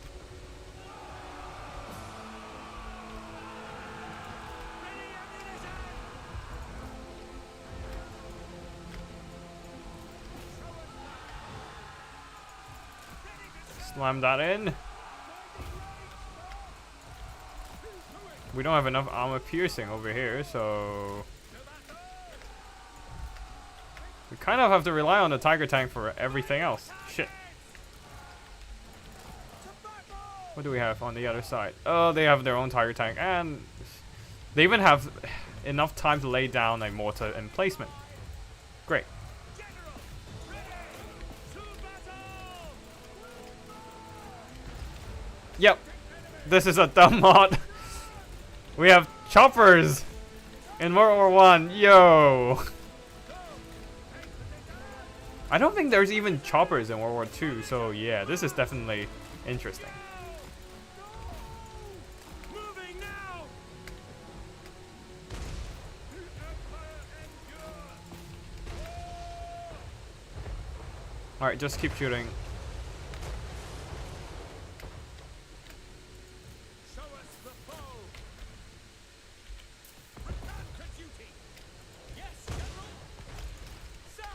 Slam that in. We don't have enough armor piercing over here, so we kind of have to rely on the tiger tank for everything else. Shit. What do we have on the other side? Oh, they have their own tiger tank, and they even have enough time to lay down a mortar emplacement. Great. Yep, this is a dumb mod. We have choppers in World War I. Yo. I don't think there's even choppers in World War II, so yeah, this is definitely interesting. Alright, just keep shooting. Show us the foe. Return to duty. Yes, General. Sir.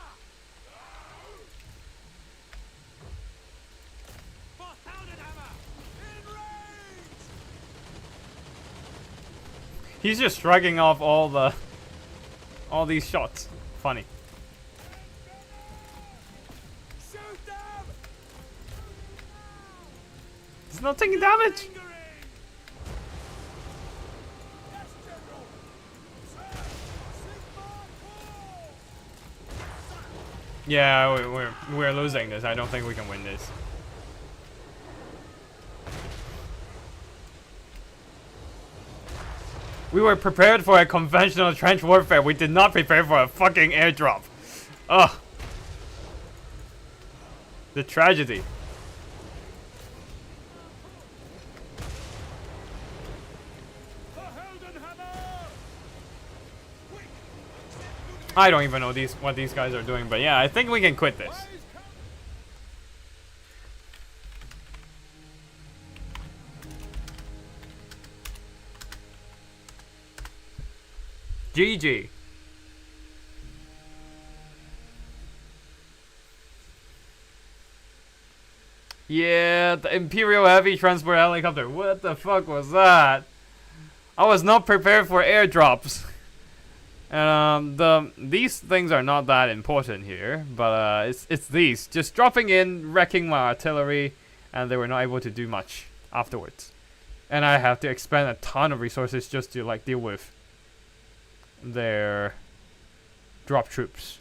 For Heldenhammer. In range. He's just shrugging off all these shots. Funny. Shoot them. He's not taking damage. Lingering. Yes, General. Sir. Sigma 4. Yeah, we're losing this. I don't think we can win this. We were prepared for a conventional trench warfare. We did not prepare for a fucking airdrop. Ugh. The tragedy. For Heldenhammer. Quick. I don't even know what these guys are doing, but yeah, I think we can quit this. GG. Yeah, the Imperial Heavy Transport Helicopter. What the fuck was that? I was not prepared for airdrops. These things are not that important here, but it's these just dropping in, wrecking my artillery, and they were not able to do much afterwards. And I have to expend a ton of resources just to like deal with their drop troops.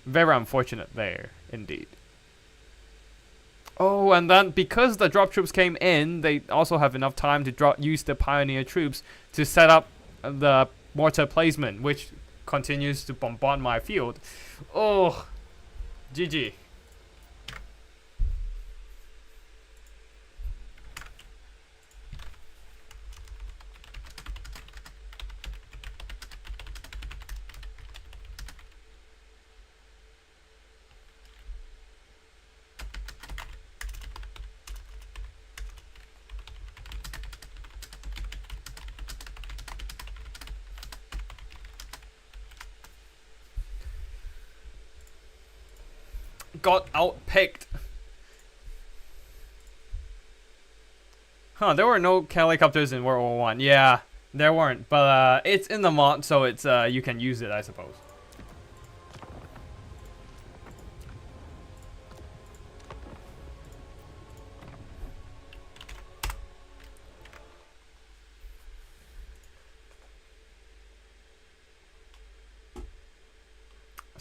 Very unfortunate there, indeed. Oh, and then because the drop troops came in, they also have enough time to use the pioneer troops to set up the mortar placement, which continues to bombard my field. Oh, GG. Got outpicked. Huh, there were no helicopters in World War One. Yeah, there weren't, but it's in the mod, so it's you can use it, I suppose.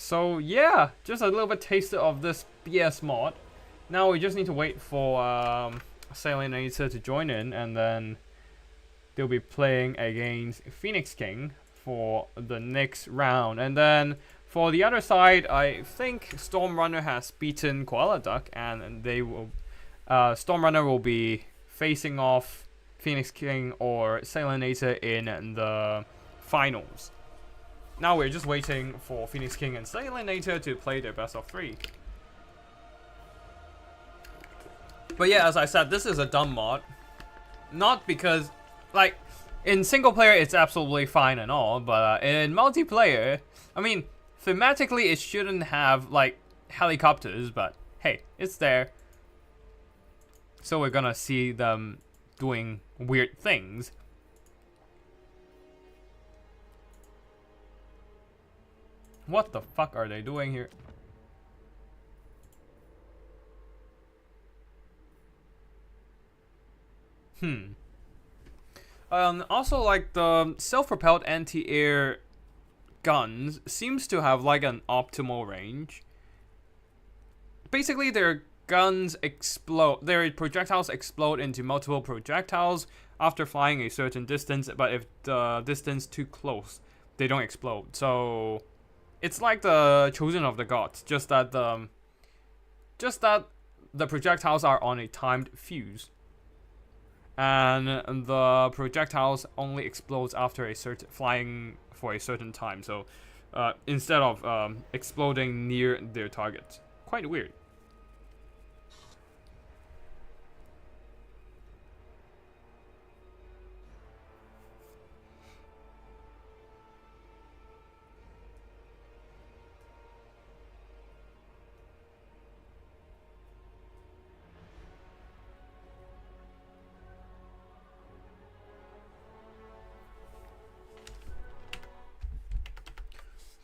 So yeah, just a little bit taste of this BS mod. Now we just need to wait for Salinator to join in, and then they'll be playing against Phoenix King for the next round. And then for the other side, I think Stormrunner has beaten Koala Duck, and they will Stormrunner will be facing off Phoenix King or Salinator in the finals. Now we're just waiting for Phoenix King and Salinator to play their best of 3. But yeah, as I said, this is a dumb mod. Not because, like, in single player it's absolutely fine and all, but in multiplayer, I mean, thematically it shouldn't have, like, helicopters, but hey, it's there. So we're gonna see them doing weird things. What the fuck are they doing here? Also, like, the self-propelled anti-air guns seems to have like an optimal range. Basically, their guns explode, their projectiles explode into multiple projectiles after flying a certain distance, but if the distance too close, they don't explode. So it's like the Chosen of the Gods, just that the projectiles are on a timed fuse, and the projectiles only explodes after a certain flying for a certain time. So instead of exploding near their target, quite weird.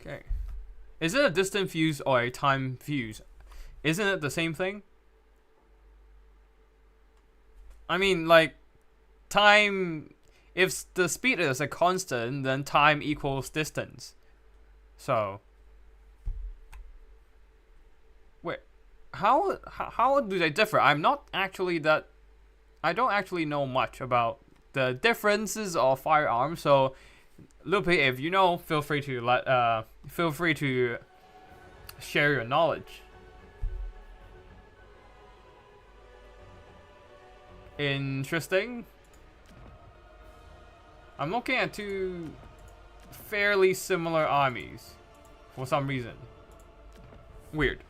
Okay. Is it a distant fuse or a time fuse? Isn't it the same thing? I mean, like, time, if the speed is a constant, then time equals distance. So, wait, how do they differ? I don't actually know much about the differences of firearms, so Lupe, if you know, feel free to share your knowledge. Interesting. I'm looking at two fairly similar armies for some reason. Weird.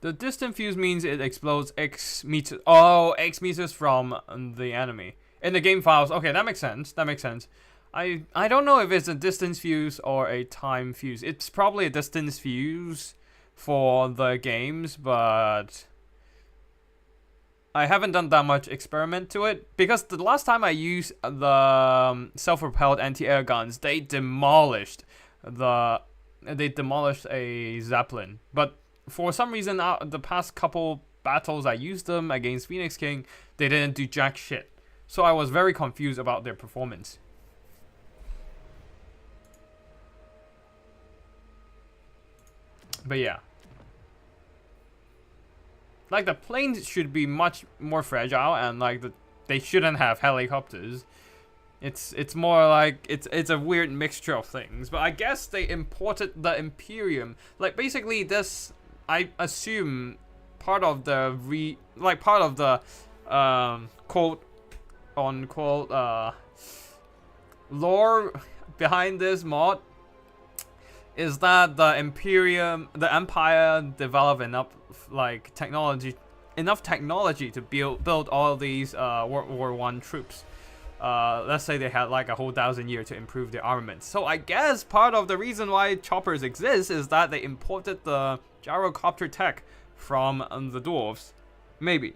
The distant fuse means it explodes X meters. Oh, X meters from the enemy. In the game files. Okay, that makes sense. That makes sense. I don't know if it's a distance fuse or a time fuse. It's probably a distance fuse for the games, but I haven't done that much experiment to it, because the last time I used the self-propelled anti-air guns, they demolished a zeppelin. But for some reason, the past couple battles I used them against Phoenix King, they didn't do jack shit. So I was very confused about their performance. But yeah. Like, the planes should be much more fragile, and like they shouldn't have helicopters. It's more like it's a weird mixture of things. But I guess they imported the Imperium. Like, basically this, I assume, part of the quote unquote lore behind this mod is that the Empire developed enough technology to build all these World War I troops. let's say they had like a whole 1,000 years to improve their armament. So I guess part of the reason why choppers exist is that they imported the gyrocopter tech from the dwarves. Maybe.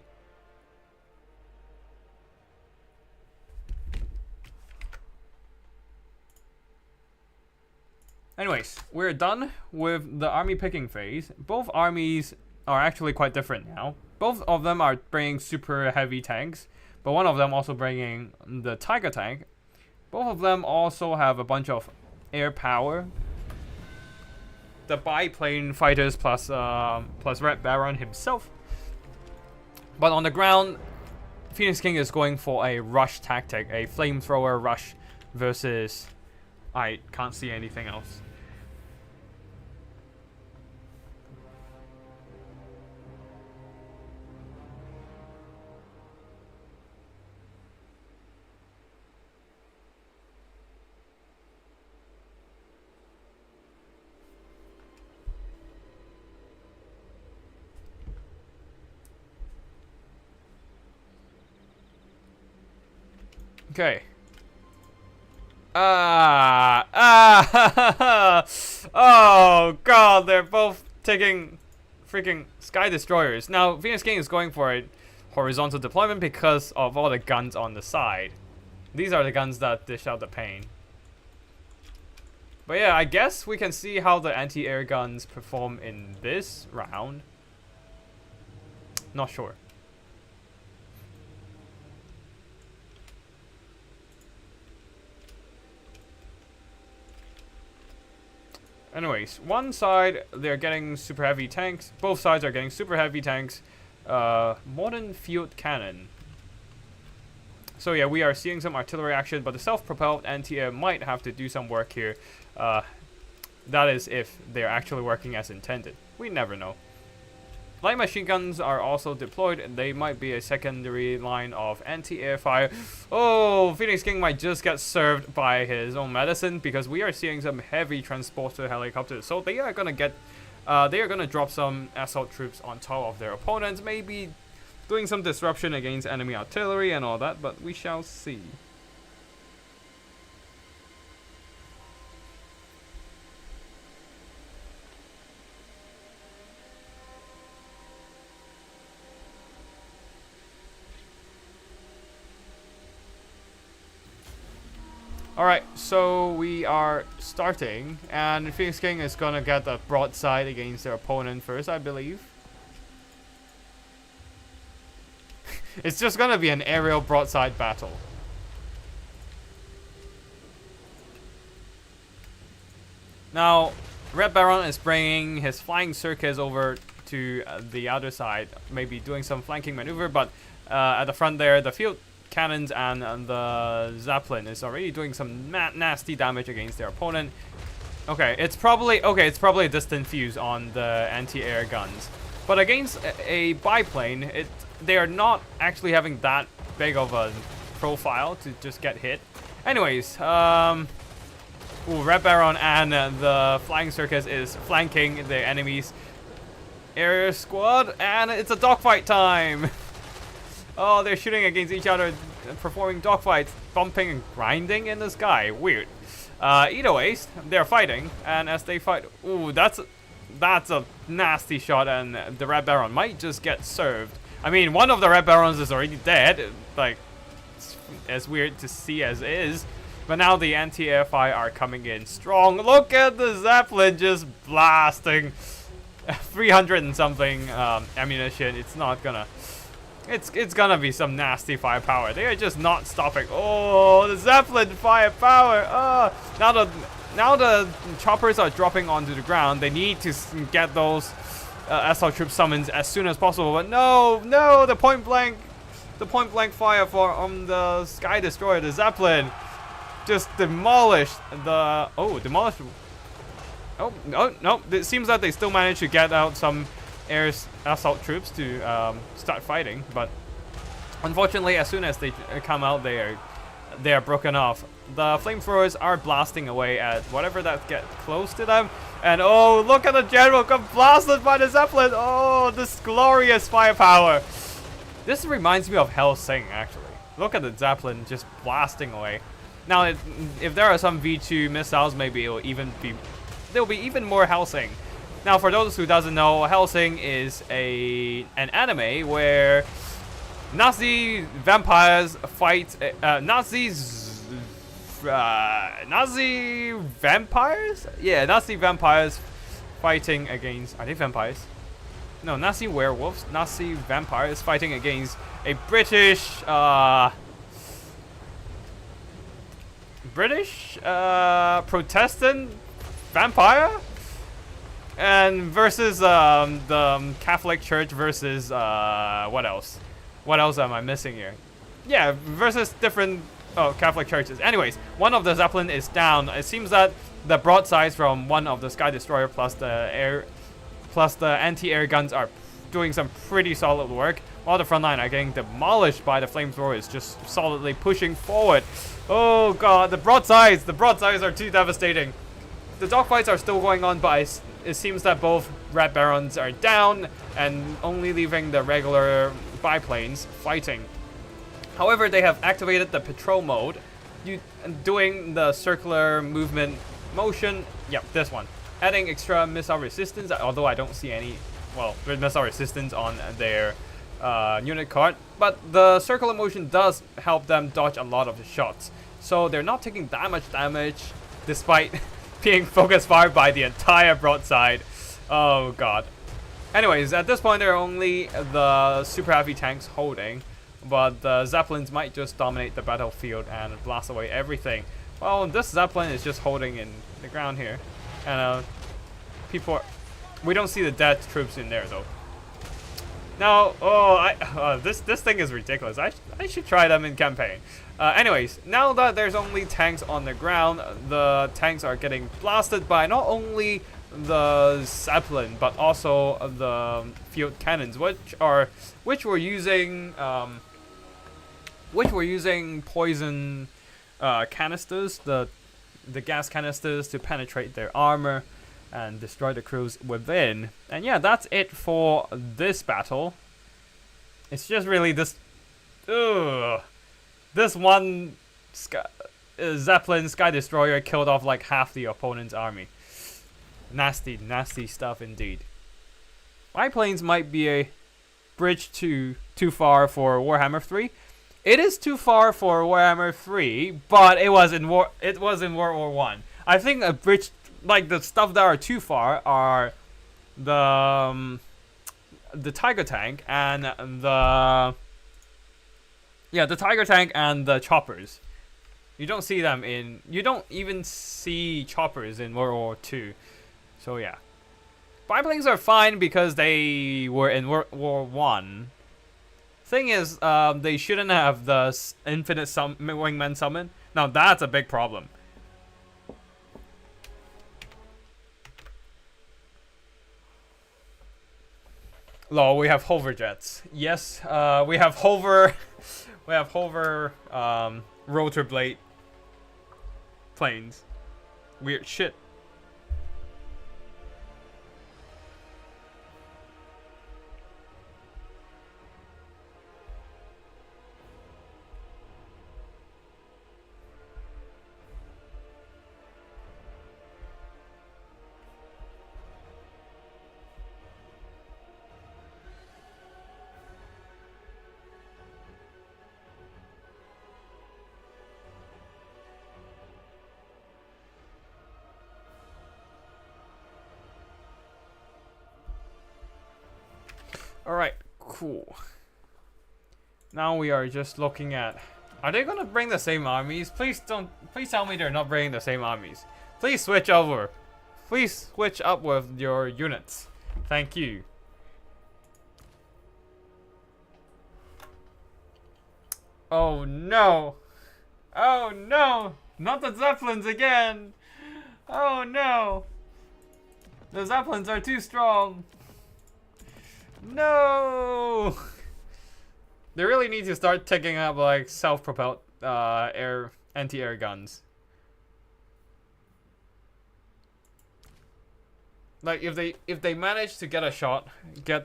Anyways, we're done with the army picking phase. Both armies are actually quite different now. Both of them are bringing super heavy tanks, but one of them also bringing the Tiger tank. Both of them also have a bunch of air power. The biplane fighters plus Red Baron himself. But on the ground, Phoenix King is going for a rush tactic, a flamethrower rush versus... I can't see anything else. Okay. Oh god, they're both taking freaking Sky Destroyers. Now, Phoenix King is going for a horizontal deployment because of all the guns on the side. These are the guns that dish out the pain. But yeah, I guess we can see how the anti-air guns perform in this round. Not sure. Anyways, one side they're getting super heavy tanks. Both sides are getting super heavy tanks. Modern field cannon. So yeah, we are seeing some artillery action, but the self-propelled anti-air might have to do some work here. That is if they're actually working as intended. We never know. Light machine guns are also deployed. They might be a secondary line of anti-air fire. Oh, Phoenix King might just get served by his own medicine because we are seeing some heavy transporter helicopters. So they are gonna get, they are gonna drop some assault troops on top of their opponents, maybe doing some disruption against enemy artillery and all that. But we shall see. Alright, so we are starting, and Phoenix King is gonna get a broadside against their opponent first, I believe. It's just gonna be an aerial broadside battle. Now, Red Baron is bringing his flying circus over to the other side, maybe doing some flanking maneuver, but at the front there, the field cannons and the zeppelin is already doing some nasty damage against their opponent. Okay, it's probably a distant fuse on the anti-air guns, but against a biplane, they are not actually having that big of a profile to just get hit. Anyways, Red Baron and the flying circus is flanking the enemy's air squad, and it's a dogfight time. Oh, they're shooting against each other, performing dogfights, bumping and grinding in the sky. Weird. Either ways, they're fighting, and as they fight, ooh, that's a nasty shot, and the Red Baron might just get served. I mean, one of the Red Barons is already dead, like, it's as weird to see as is. But now the anti-air fire are coming in strong. Look at the Zeppelin just blasting 300 and something ammunition. It's not gonna... It's gonna be some nasty firepower. They are just not stopping. Oh, the Zeppelin firepower. Oh, now the choppers are dropping onto the ground. They need to get those assault troop summons as soon as possible. But no, the point blank fire from the Sky Destroyer, the Zeppelin, just demolished the. Demolished. Oh no! It seems that they still managed to get out some air assault troops to start fighting, but unfortunately, as soon as they come out, they are broken off. The flamethrowers are blasting away at whatever that gets close to them, and oh, look at the general got blasted by the Zeppelin. Oh, this glorious firepower. This reminds me of Hell Sing, actually. Look at the Zeppelin just blasting away. Now, if there are some V2 missiles, maybe there'll be even more Hellsing. Now, for those who doesn't know, Hellsing is an anime where Nazi vampires fight Nazi vampires? Yeah, Nazi vampires fighting against, are they vampires? No, Nazi werewolves, Nazi vampires fighting against a British Protestant vampire, and versus the Catholic Church versus what else? What else am I missing here? Yeah, versus different Catholic churches. Anyways, one of the Zeppelin is down. It seems that the broadsides from one of the Sky Destroyer plus the anti-air guns are doing some pretty solid work, while the front line are getting demolished by the flamethrowers, just solidly pushing forward. Oh god, the broadsides are too devastating. The dogfights are still going on, but it seems that both Red Barons are down and only leaving the regular biplanes fighting. However, they have activated the patrol mode, doing the circular movement motion. Yep, this one. Adding extra missile resistance, although I don't see any, well, missile resistance on their unit card. But the circular motion does help them dodge a lot of the shots. So they're not taking that much damage, despite being focus fired by the entire broadside. Oh god. Anyways, at this point, there are only the super heavy tanks holding, but the Zeppelins might just dominate the battlefield and blast away everything. Well, this Zeppelin is just holding in the ground here, and we don't see the dead troops in there though. Now, this thing is ridiculous. I should try them in campaign. Anyways, now that there's only tanks on the ground, the tanks are getting blasted by not only the Zeppelin but also the field cannons, which were using poison canisters, the gas canisters, to penetrate their armor and destroy the crews within. And yeah, that's it for this battle. It's just really this one Zeppelin Sky Destroyer killed off like half the opponent's army. Nasty, nasty stuff indeed. Biplanes might be a bridge too far for Warhammer 3. It is too far for Warhammer 3, but it was in World War 1. I think a bridge, like the stuff that are too far, are the Tiger Tank and the Tiger Tank and the choppers. You don't see them in. You don't even see choppers in World War 2. So yeah, biplanes are fine because they were in World War 1. Thing is, they shouldn't have the infinite wingman summon. Now that's a big problem. Lol, we have hover jets. Yes, we have hover rotor blade planes. Weird shit. Alright, cool. Now we are just looking at... Are they gonna bring the same armies? Please tell me they're not bringing the same armies. Please switch over. Please switch up with your units. Thank you. Oh no. Oh no. Not the Zeppelins again. Oh no. The Zeppelins are too strong. No! They really need to start taking up like self-propelled anti-air guns. Like if they manage to get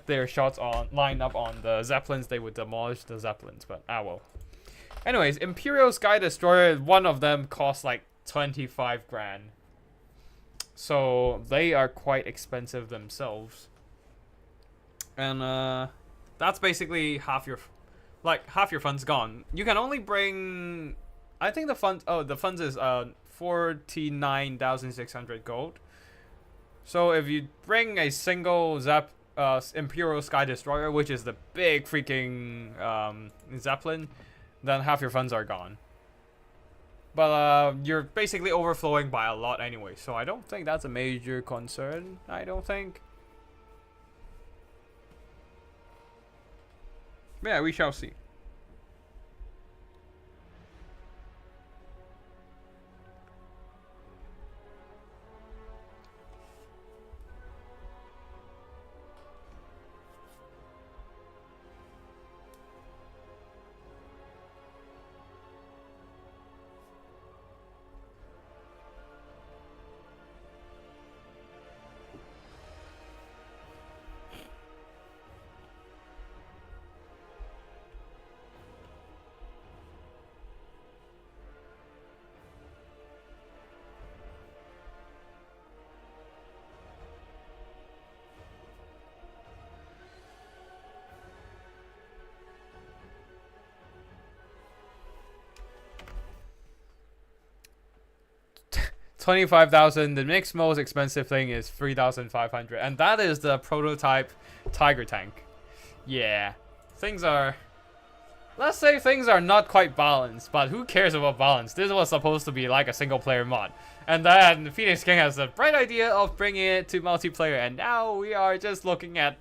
their shots lined up on the Zeppelins, they would demolish the Zeppelins. But well. Anyways, Imperial Sky Destroyer, one of them costs like 25 grand. So they are quite expensive themselves. And that's basically half your funds gone. You can only bring, I think the funds is 49,600 gold. So if you bring a single Imperial Sky Destroyer, which is the big freaking zeppelin, then half your funds are gone. But you're basically overflowing by a lot anyway, so I don't think that's a major concern. I don't think. Yeah, we shall see. $25,000. The next most expensive thing is 3,500, and that is the prototype Tiger tank. Yeah, let's say things are not quite balanced, but who cares about balance? This was supposed to be like a single player mod, and then Phoenix King has the bright idea of bringing it to multiplayer, and now we are just looking at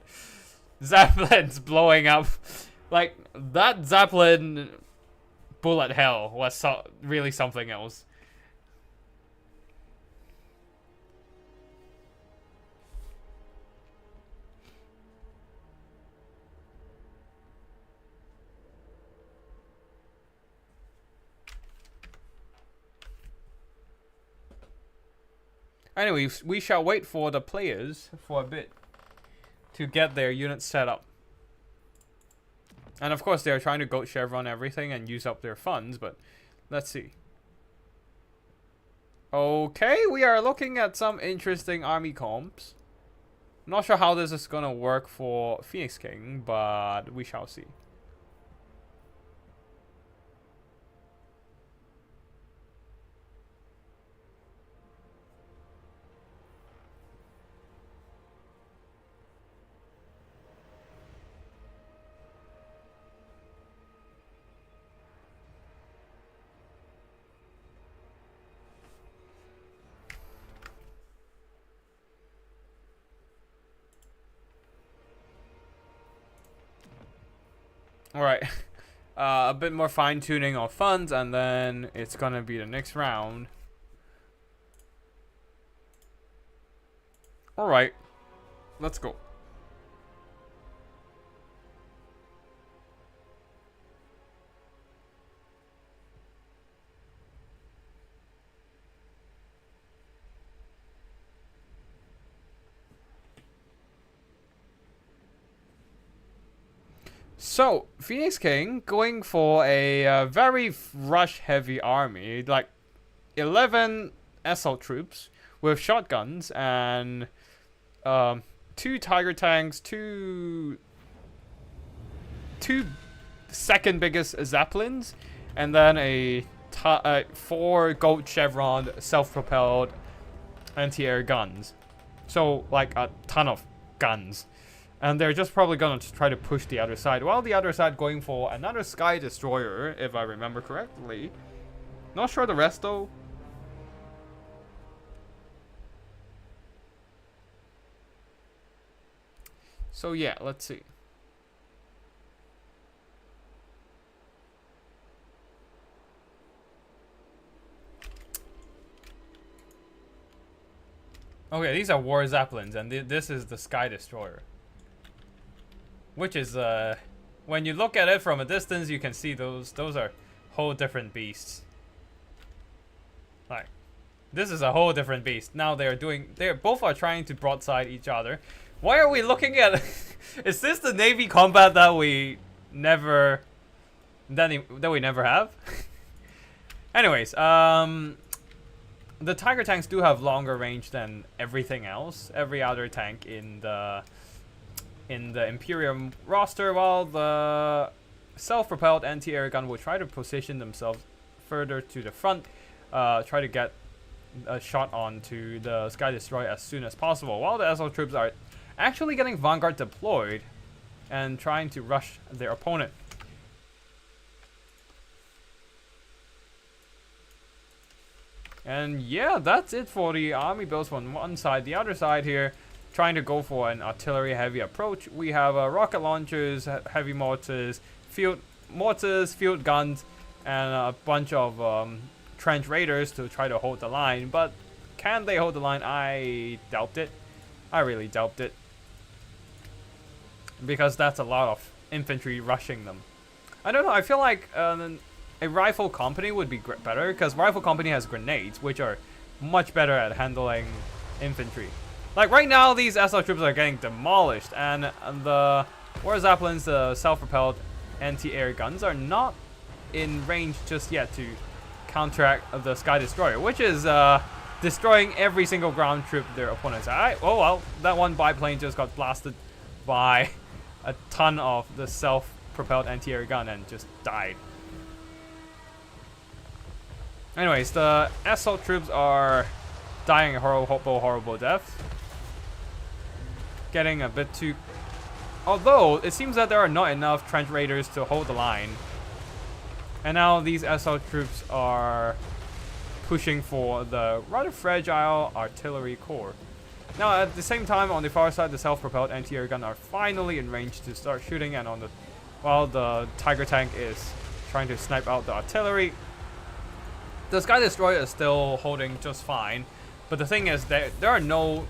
zeppelins blowing up. Like, that zeppelin bullet hell was really something else. Anyway, we shall wait for the players for a bit to get their units set up. And of course, they're trying to goat chevron everything and use up their funds, but let's see. Okay, we are looking at some interesting army comps. Not sure how this is gonna work for Phoenix King, but we shall see. Alright, a bit more fine-tuning of funds, and then it's gonna be the next round. Alright, let's go. So, Phoenix King going for a very rush-heavy army, like 11 assault troops with shotguns and 2 tiger tanks, two second biggest zeppelins, and then a 4 gold chevron self-propelled anti-air guns. So, like a ton of guns. And they're just probably going to try to push the other side. While the other side going for another Sky Destroyer, if I remember correctly. Not sure the rest, though. So, yeah, let's see. Okay, these are War Zeppelins, and this is the Sky Destroyer. Which is, when you look at it from a distance, you can see those are whole different beasts. Like, this is a whole different beast. Now they're both are trying to broadside each other. Why are we looking at, is this the Navy combat that we never that we never have. Anyways, the Tiger tanks do have longer range than everything else. Every other tank in the Imperium roster, while the self-propelled anti-air gun will try to position themselves further to the front, try to get a shot onto the Sky Destroyer as soon as possible, while the SL troops are actually getting Vanguard deployed and trying to rush their opponent. And yeah, that's it for the army builds on one side. The other side here, trying to go for an artillery heavy approach. We have rocket launchers, heavy mortars, field guns, and a bunch of trench raiders to try to hold the line. But can they hold the line? I doubt it. I really doubt it. Because that's a lot of infantry rushing them. I don't know, I feel like a rifle company would be better, because rifle company has grenades, which are much better at handling infantry. Like right now, these SL troops are getting demolished, and the War Zeppelins, the self-propelled anti-air guns, are not in range just yet to counteract the Sky Destroyer, which is destroying every single ground troop their opponents. Alright, oh well, that one biplane just got blasted by a ton of the self-propelled anti-air gun and just died. Anyways, the SL troops are dying a horrible death. Getting a bit too... Although, it seems that there are not enough trench raiders to hold the line. And now these SL troops are pushing for the rather fragile artillery core. Now, at the same time, on the far side, the self-propelled anti-air gun are finally in range to start shooting, and while the Tiger tank is trying to snipe out the artillery, the Sky Destroyer is still holding just fine. But the thing is that there are no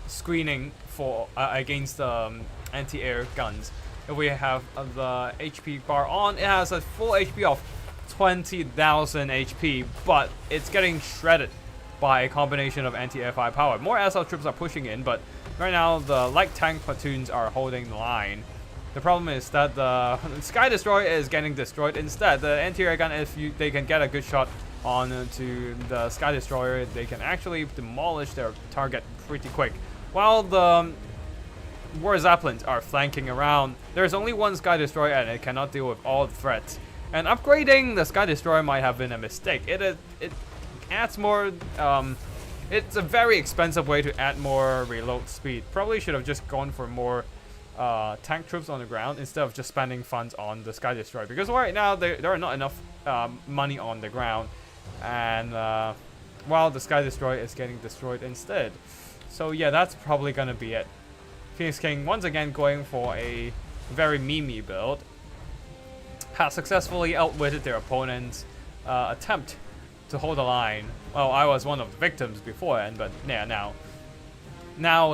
screening for against anti-air guns. If we have the HP bar on, it has a full HP of 20,000 HP, but it's getting shredded by a combination of anti-air firepower. More SL troops are pushing in, but right now the light tank platoons are holding the line. The problem is that the Sky Destroyer is getting destroyed instead. The anti-air gun, if they can get a good shot onto the Sky Destroyer, they can actually demolish their target pretty quick. While the War Zeppelins are flanking around, there's only one Sky Destroyer and it cannot deal with all the threats. And upgrading the Sky Destroyer might have been a mistake. It adds more... it's a very expensive way to add more reload speed. Probably should have just gone for more tank troops on the ground instead of just spending funds on the Sky Destroyer, because right now there are not enough money on the ground, and while the Sky Destroyer is getting destroyed instead. So yeah, that's probably gonna be it. Phoenix King once again going for a very memey build, has successfully outwitted their opponent's attempt to hold the line. Well, I was one of the victims beforehand, but yeah, now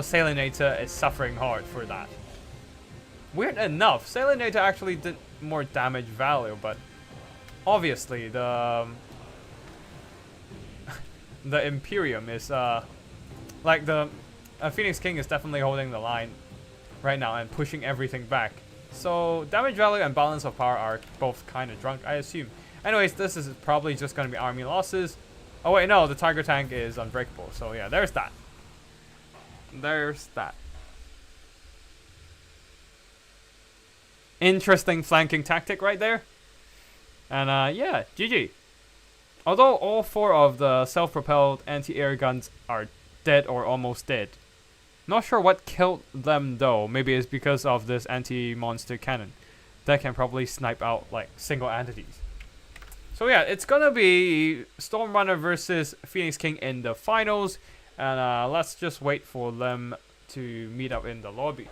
Salinator is suffering hard for that. Weird enough, Salinator actually did more damage value, but obviously the Imperium is like the Phoenix King is definitely holding the line right now and pushing everything back. So damage value and balance of power are both kind of drunk, I assume. Anyways, this is probably just going to be army losses. Oh wait, no, the Tiger tank is unbreakable. So yeah, there's that. There's that. Interesting flanking tactic right there. And yeah, GG. Although all 4 of the self-propelled anti-air guns are dead or almost dead. Not sure what killed them though. Maybe it's because of this anti-monster cannon that can probably snipe out like single entities. So yeah, it's gonna be Stormrunner versus Phoenix King in the finals, and let's just wait for them to meet up in the lobby.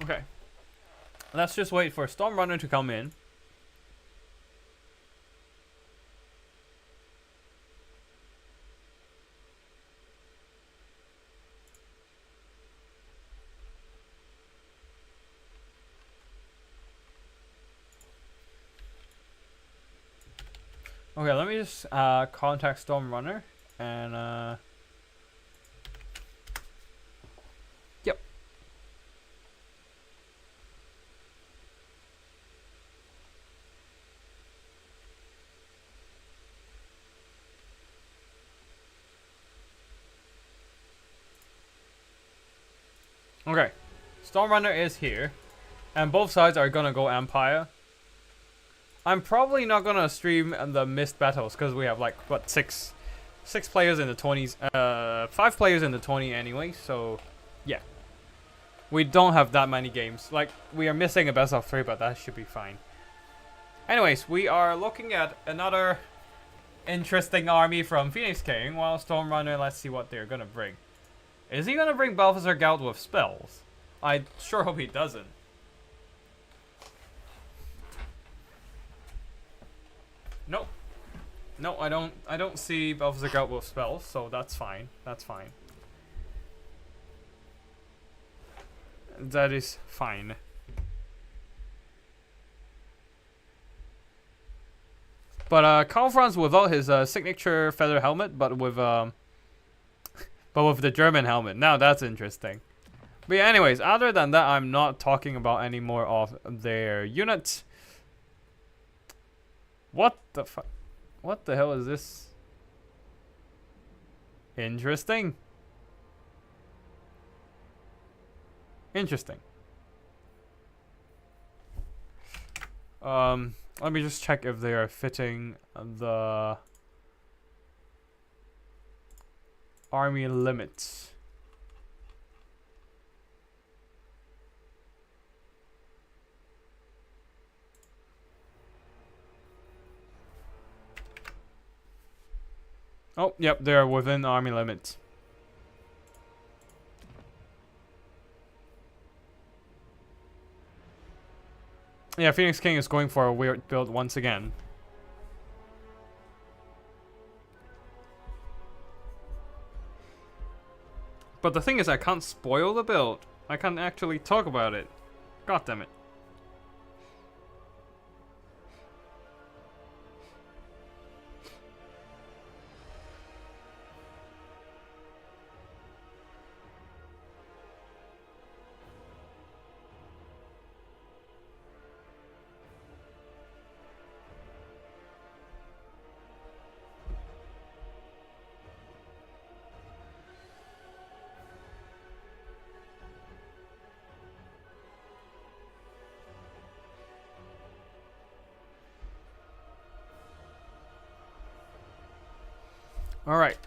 Okay, let's just wait for Stormrunner to come in. Okay, let me just contact Storm Runner and yep. Okay, Storm Runner is here, and both sides are gonna go Empire. I'm probably not gonna stream the missed battles because we have like what six players in the 20s, 5 players in the 20 anyway. So yeah, we don't have that many games. Like we are missing a best of 3, but that should be fine. Anyways, we are looking at another interesting army from Phoenix King. While Storm Runner, let's see what they're gonna bring. Is he gonna bring Balthazar Gout with spells? I sure hope he doesn't. Nope. No, I don't see Balthazar Gout with spells, so that's fine. That's fine. That is fine. But Karl Franz without his signature feather helmet, but with the German helmet. Now that's interesting. But yeah, anyways, other than that, I'm not talking about any more of their units. What the fuck? What the hell is this? Interesting. Interesting. Let me just check if they are fitting the army limits. Oh, yep, they're within army limits. Yeah, Phoenix King is going for a weird build once again. But the thing is, I can't spoil the build. I can't actually talk about it. God damn it. All right.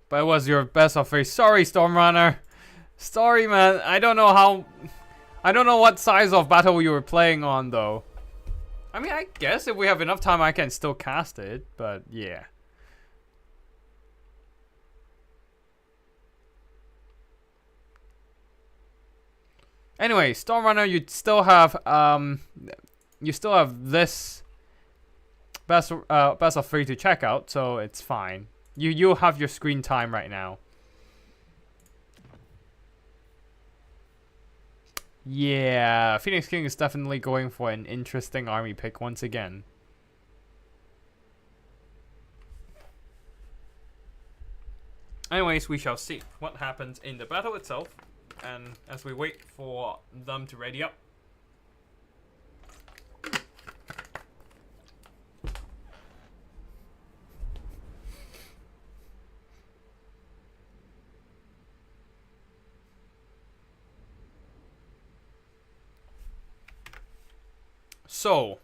But it was your best of 3. Sorry, Stormrunner. Sorry, man. I don't know what size of battle you were playing on, though. I mean, I guess if we have enough time, I can still cast it. But yeah. Anyway, Stormrunner, you still have this best of 3 to check out, so it's fine. You have your screen time right now. Yeah, Phoenix King is definitely going for an interesting army pick once again. Anyways, we shall see what happens in the battle itself, and as we wait for them to ready up. So,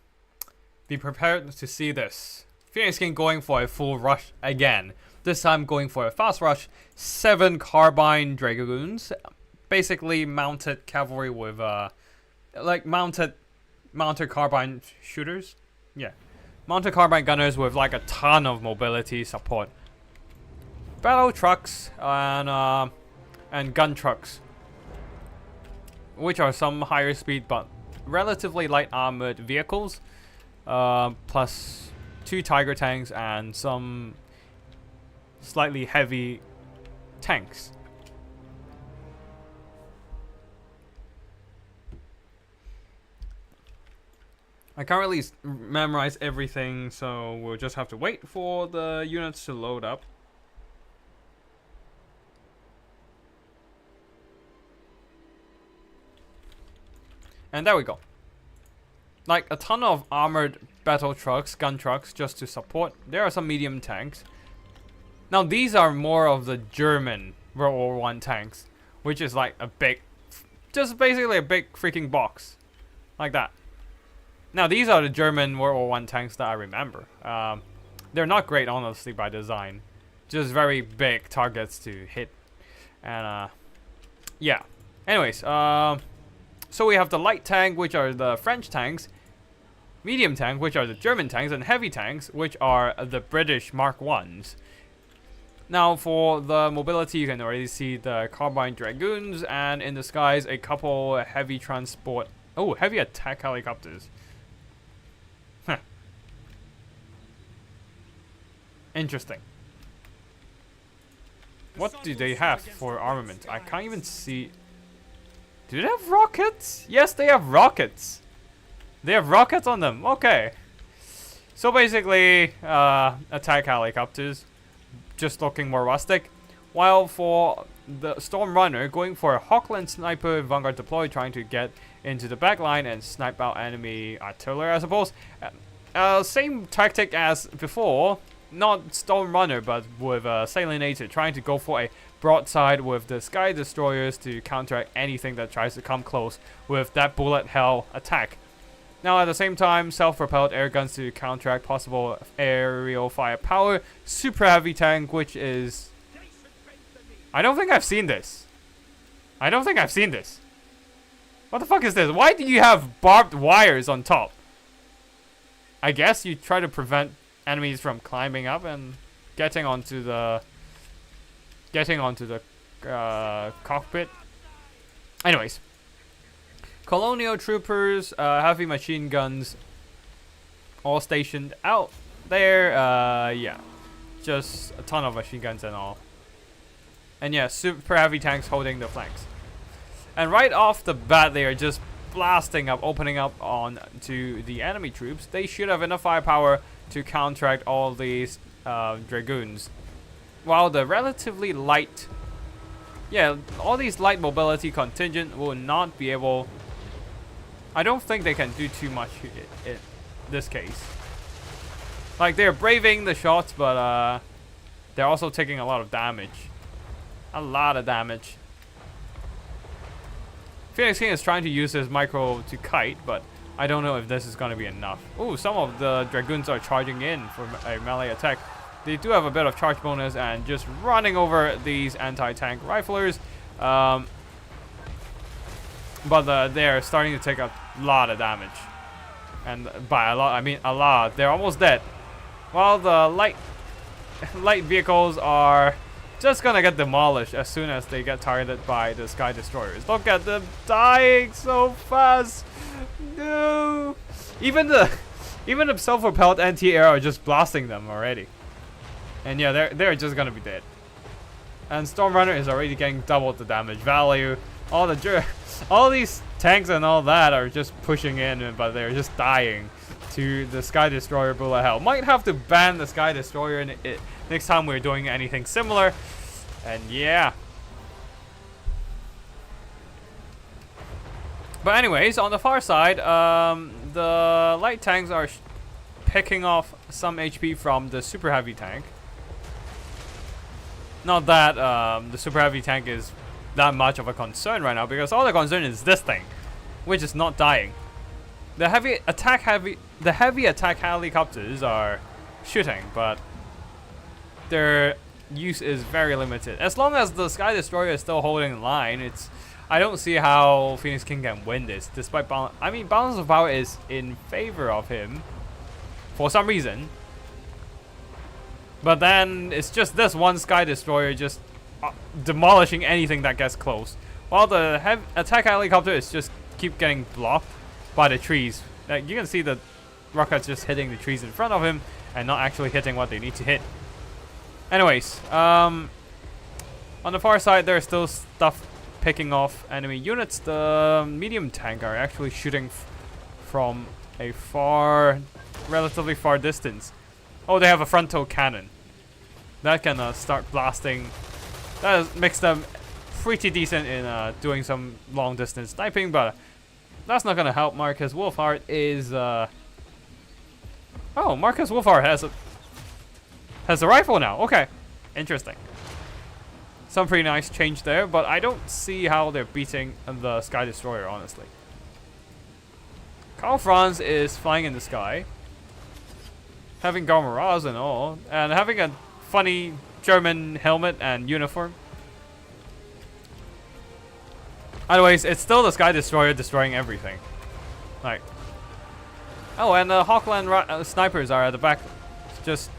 be prepared to see this. Phoenix King going for a full rush again. This time going for a fast rush. 7 carbine dragoons. Basically mounted cavalry with like mounted carbine shooters. Yeah. Mounted carbine gunners with like a ton of mobility support. Battle trucks and gun trucks. Which are some higher speed but relatively light armored vehicles, plus 2 tiger tanks and some slightly heavy tanks. I can't really memorize everything, so we'll just have to wait for the units to load up. And there we go. Like a ton of armored battle trucks, gun trucks, just to support. There are some medium tanks. Now these are more of the German World War One tanks, which is like a big, just basically a big freaking box, like that. Now these are the German World War One tanks that I remember. They're not great, honestly, by design. Just very big targets to hit, and yeah. Anyways, so we have the light tank, which are the French tanks, medium tank, which are the German tanks, and heavy tanks, which are the British Mark 1s. Now for the mobility, you can already see the carbine dragoons, and in the skies a couple heavy transport, heavy attack helicopters. Huh. Interesting. What do they have for armament? I can't even see. Do they have rockets? Yes, they have rockets. They have rockets on them. Okay. So basically, attack helicopters, just looking more rustic. While for the Storm Runner, going for a Hawkland sniper, Vanguard deployed, trying to get into the back line and snipe out enemy artillery, I suppose. Same tactic as before. Not Storm Runner, but with Salinator, trying to go for a broadside with the Sky Destroyers to counteract anything that tries to come close with that bullet hell attack. Now at the same time, self-propelled air guns to counteract possible aerial firepower. Super heavy tank, which is... I don't think I've seen this. I don't think I've seen this. What the fuck is this? Why do you have barbed wires on top? I guess you try to prevent enemies from climbing up and getting onto the cockpit. Anyways, colonial troopers, heavy machine guns, all stationed out there. Yeah, just a ton of machine guns and all. And yeah, super heavy tanks holding the flanks. And right off the bat, they are just blasting up, opening up on to the enemy troops. They should have enough firepower to counteract all these dragoons. While the relatively light, all these light mobility contingent will not be able. I don't think they can do too much in this case. Like, they're braving the shots, but they're also taking a lot of damage. A lot of damage. Phoenix King is trying to use his micro to kite, but I don't know if this is going to be enough. Ooh, some of the dragoons are charging in for a melee attack. They do have a bit of charge bonus and just running over these anti-tank riflers. But they're starting to take a lot of damage. And by a lot, I mean a lot. They're almost dead. While the light vehicles are just gonna get demolished as soon as they get targeted by the Sky Destroyers. Look at them dying so fast. No. Even the self-propelled anti-air are just blasting them already. And yeah, they're just gonna be dead. And Storm Runner is already getting double the damage value. All these tanks and all that are just pushing in, but they're just dying to the Sky Destroyer bullet hell. Might have to ban the Sky Destroyer next time we're doing anything similar. And yeah. But anyways, on the far side, the light tanks are picking off some HP from the super heavy tank. Not that the super heavy tank is that much of a concern right now, because all the concern is this thing, which is not dying. The heavy attack helicopters are shooting, but their use is very limited. As long as the Sky Destroyer is still holding the line, I don't see how Phoenix King can win this. Despite balance of power is in favor of him for some reason. But then it's just this one Sky Destroyer just demolishing anything that gets close, while the attack helicopter is just keep getting blocked by the trees. Like, you can see the rockets just hitting the trees in front of him and not actually hitting what they need to hit. Anyways, on the far side, there's still stuff picking off enemy units. The medium tank are actually shooting from a relatively far distance. Oh, they have a frontal cannon. That can start blasting. That makes them pretty decent in doing some long distance sniping, but that's not gonna help Marcus Wolfhard is oh, Marcus Wolfhard has a rifle now. Okay. Interesting. Some pretty nice change there, but I don't see how they're beating the Sky Destroyer, honestly. Karl Franz is flying in the sky, having Garmaraz and all, and having a funny German helmet and uniform. Anyways, it's still the Sky Destroyer destroying everything. Like, oh, and the Hawkland snipers are at the back, just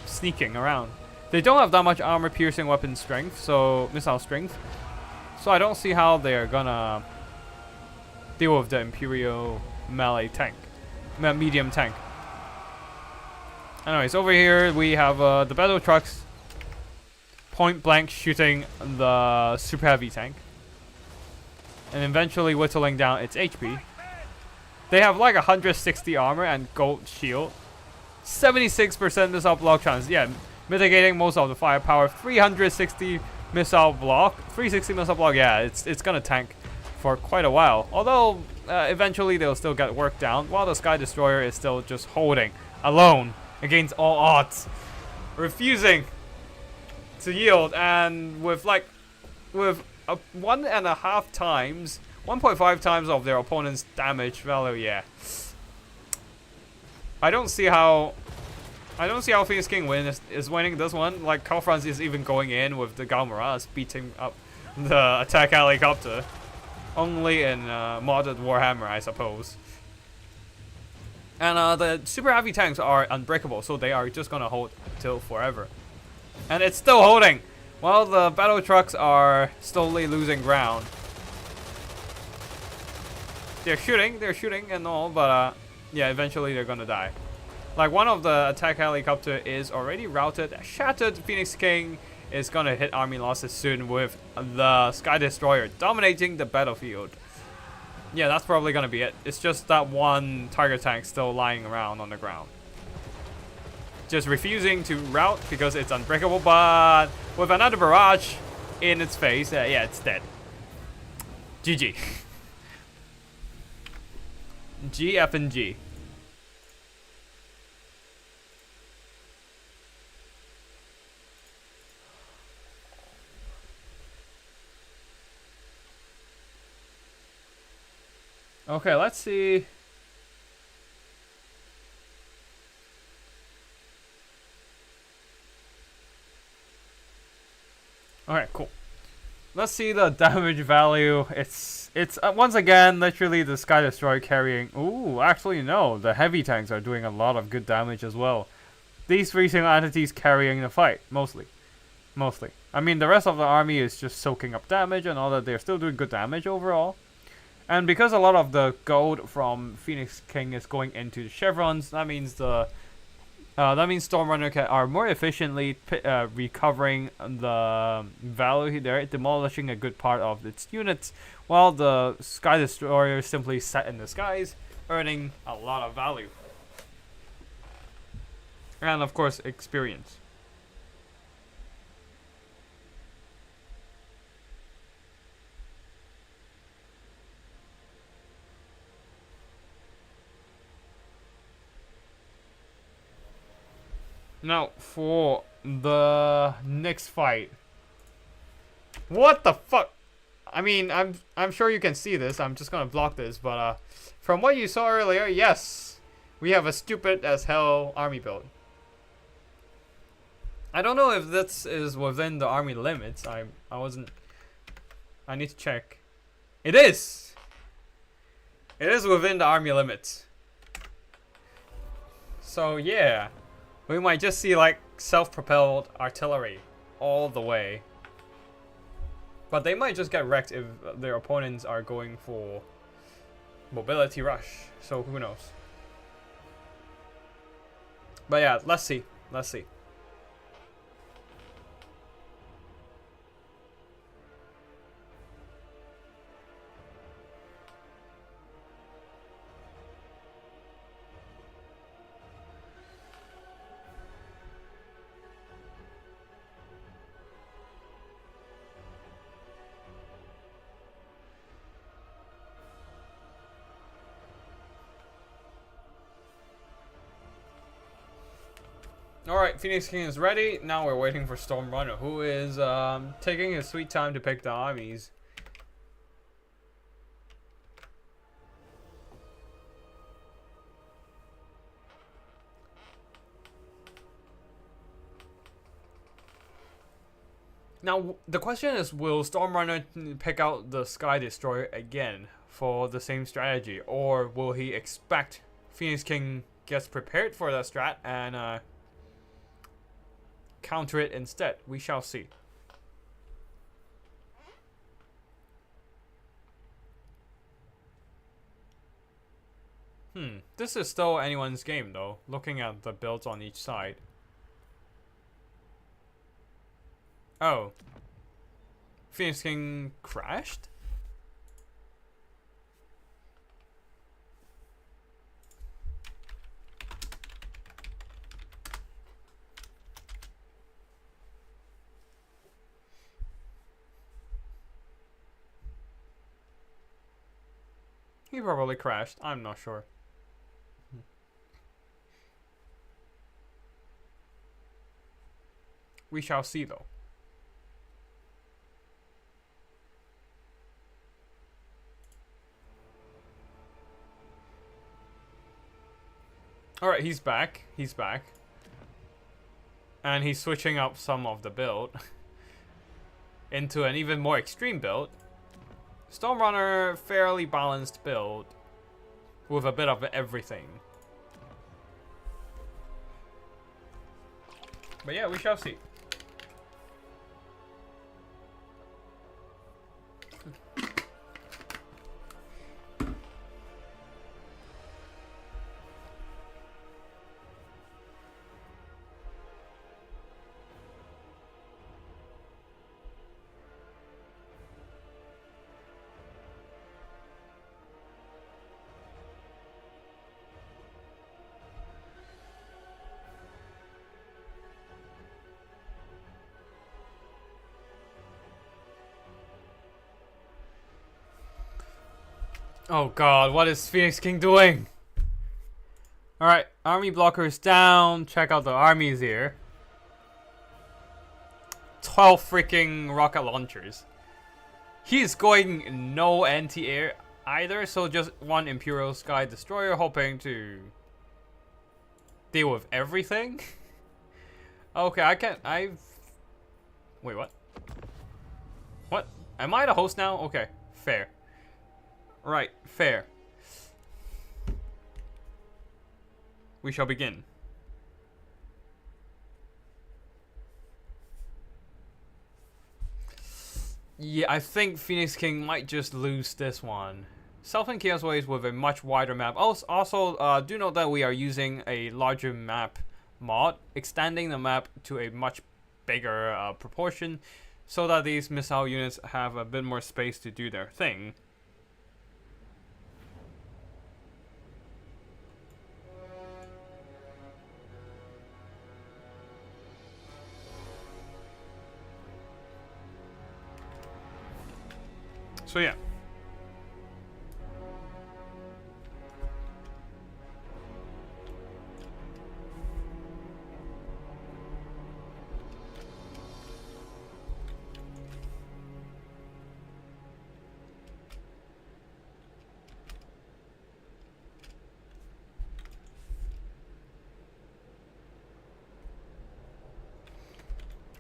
sneaking around. They don't have that much armor-piercing weapon strength, so missile strength. So I don't see how they're gonna deal with the Imperial melee tank, medium tank. Anyways, over here we have the battle trucks point blank shooting the super heavy tank, and eventually whittling down its HP. They have like 160 armor and gold shield, 76% missile block chance. Yeah, mitigating most of the firepower. 360 missile block. 360 missile block. Yeah, it's gonna tank for quite a while. Although eventually they'll still get worked down, while the Sky Destroyer is still just holding alone against all odds, refusing to yield, and with 1.5 times, 1.5 times of their opponent's damage value. Yeah, I don't see how Phoenix King is winning this one. Like, Karl Franz is even going in with the Galmaraz, beating up the attack helicopter. Only in modded Warhammer, I suppose. And the super heavy tanks are unbreakable, so they are just gonna hold till forever. And it's still holding, while the battle trucks are slowly losing ground. They're shooting and all, but yeah, eventually they're gonna die. Like, one of the attack helicopter is already routed. Shattered Phoenix King is gonna hit army losses soon with the Sky Destroyer dominating the battlefield. Yeah, that's probably gonna be it. It's just that one Tiger tank still lying around on the ground, just refusing to rout because it's unbreakable, but with another barrage in its face, yeah, it's dead. GG. GF and G. Okay, let's see. Alright, cool. Let's see the damage value. It's once again literally the Sky Destroyer carrying. Ooh, actually no, the heavy tanks are doing a lot of good damage as well. These three single entities carrying the fight, mostly. I mean, the rest of the army is just soaking up damage and all that. They're still doing good damage overall. And because a lot of the gold from Phoenix King is going into the chevrons, that means Stormrunner are more efficiently recovering the value there, demolishing a good part of its units, while the Sky Destroyer is simply set in the skies, earning a lot of value. And of course, experience. Now, for the next fight. What the fuck? I mean, I'm sure you can see this. I'm just gonna block this, but from what you saw earlier, yes, we have a stupid as hell army build. I don't know if this is within the army limits. I need to check. It is. It is within the army limits. So yeah. We might just see like self-propelled artillery all the way. But they might just get wrecked if their opponents are going for mobility rush. So who knows. But yeah, let's see. Let's see. Alright, Phoenix King is ready. Now we're waiting for Storm Runner, who is taking his sweet time to pick the armies. Now, the question is, will Stormrunner pick out the Sky Destroyer again for the same strategy? Or will he expect Phoenix King gets prepared for that strat and counter it instead? We shall see. This is still anyone's game though, looking at the builds on each side. Oh. Phoenix King crashed? He probably crashed. I'm not sure. We shall see though. Alright, he's back. He's back. And he's switching up some of the build into an even more extreme build. Stormrunner, fairly balanced build with a bit of everything. But yeah, we shall see. Oh god, what is Phoenix King doing? Alright, army blockers down. Check out the armies here. 12 freaking rocket launchers. He's going no anti-air either, so just one Imperial Sky Destroyer hoping to deal with everything. Okay, wait, what? What? Am I the host now? Okay, fair. Right, fair. We shall begin. Yeah, I think Phoenix King might just lose this one. South and Chaos Waves with a much wider map. Also, do note that we are using a larger map mod, extending the map to a much bigger proportion, so that these missile units have a bit more space to do their thing. So yeah.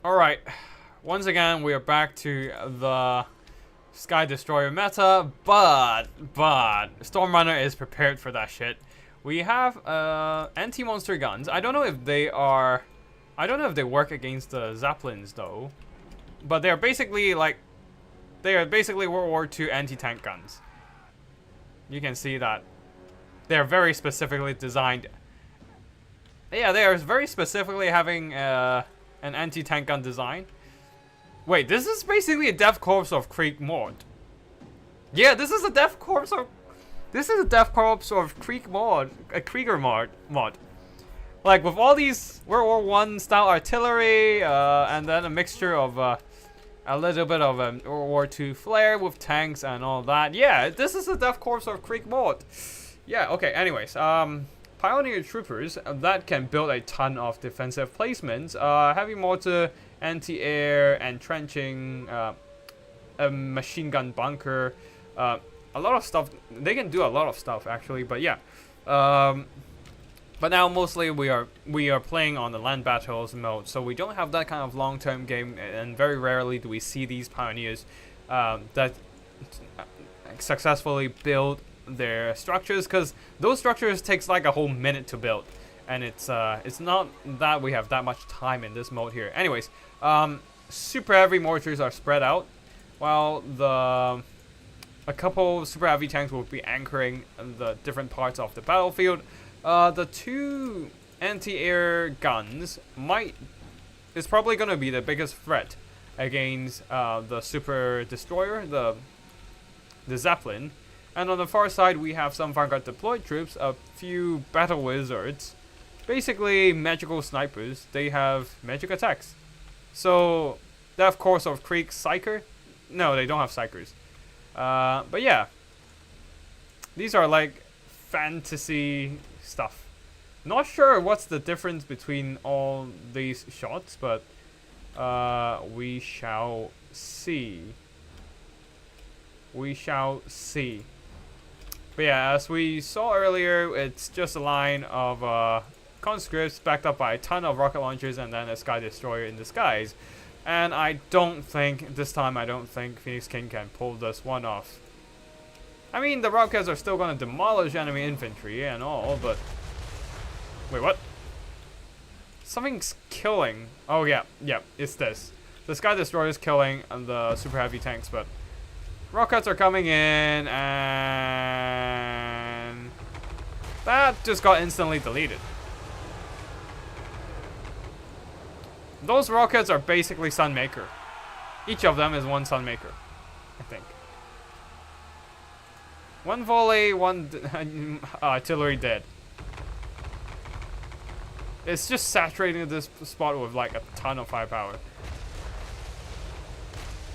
Alright, once again we are back to the Sky Destroyer meta, but Stormrunner is prepared for that shit. We have anti-monster guns. I don't know if they work against the zepplins though, but they are basically World War II anti-tank guns. You can see that they are very specifically designed. Yeah, they are very specifically having an anti-tank gun design. Wait, this is basically a death corpse of Krieg mod. Yeah, this is a death corpse of Krieg mod, a Krieger mod. Like with all these World War I style artillery, and then a mixture of a little bit of World War II flair with tanks and all that. Yeah, this is a death corpse of Krieg mod. Yeah. Okay. Anyways, pioneer troopers that can build a ton of defensive placements. Heavy mortar, anti-air, entrenching, a machine gun bunker, a lot of stuff. They can do a lot of stuff actually, but yeah. But now mostly we are playing on the land battles mode, so we don't have that kind of long-term game, and very rarely do we see these pioneers that successfully build their structures, because those structures takes like a whole minute to build, and it's not that we have that much time in this mode here. Anyways, super heavy mortars are spread out, while a couple super heavy tanks will be anchoring the different parts of the battlefield. The two anti-air guns is probably going to be the biggest threat against the super destroyer, the zeppelin. And on the far side, we have some Vanguard deployed troops, a few battle wizards, basically magical snipers. They have magic attacks. So they have Course of Creek Psyker. No, they don't have Psykers. But yeah, these are like fantasy stuff. Not sure what's the difference between all these shots, but we shall see. We shall see. But yeah, as we saw earlier, it's just a line of conscripts backed up by a ton of rocket launchers and then a sky destroyer in disguise. And I don't think Phoenix King can pull this one off. I mean, the rockets are still going to demolish enemy infantry and all, but... Wait, what? Something's killing. Oh, yeah, it's this. The Sky Destroyer is killing the super heavy tanks, but... rockets are coming in, and... that just got instantly deleted. Those rockets are basically Sunmaker. Each of them is one Sunmaker, I think. One volley, one artillery dead. It's just saturating this spot with like a ton of firepower.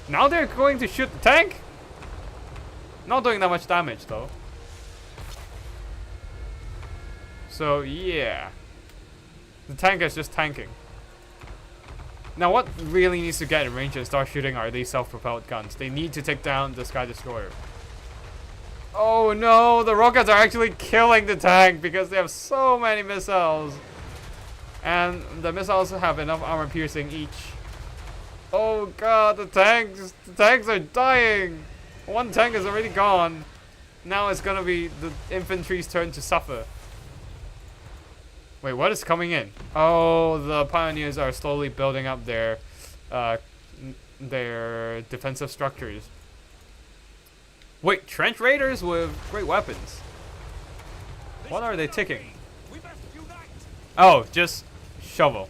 Now they're going to shoot the tank? Not doing that much damage though. So yeah. The tank is just tanking. Now what really needs to get in range and start shooting are these self-propelled guns. They need to take down the Sky Destroyer. Oh no, the rockets are actually killing the tank because they have so many missiles. And the missiles have enough armor piercing each. Oh god, the tanks are dying. One tank is already gone. Now it's gonna be the infantry's turn to suffer. Wait, what is coming in? Oh, the pioneers are slowly building up their defensive structures. Wait, trench raiders with great weapons. What are they ticking? Oh, just shovel.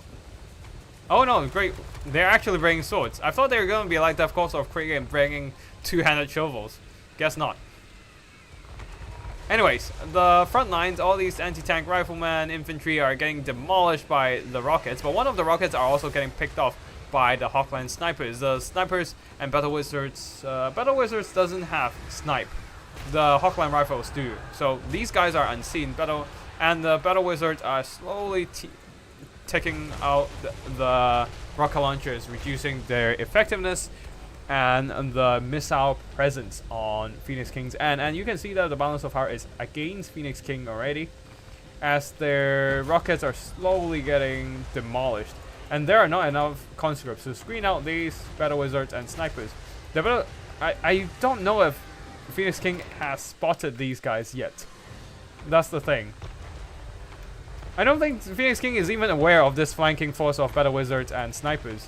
Oh no, great. They're actually bringing swords. I thought they were going to be like the Course of Creek and bringing two-handed shovels. Guess not. Anyways, the front lines, all these anti-tank riflemen, infantry are getting demolished by the rockets, but one of the rockets are also getting picked off by the Hawkland snipers. The snipers and battle wizards doesn't have snipe. The Hawkland rifles do. So these guys are unseen. And the battle wizards are slowly taking out the rocket launchers, reducing their effectiveness and the missile presence on Phoenix King's end. And you can see that the balance of power is against Phoenix King already, as their rockets are slowly getting demolished. And there are not enough conscripts to screen out these battle wizards and snipers. I don't know if Phoenix King has spotted these guys yet. That's the thing. I don't think Phoenix King is even aware of this flanking force of battle wizards and snipers.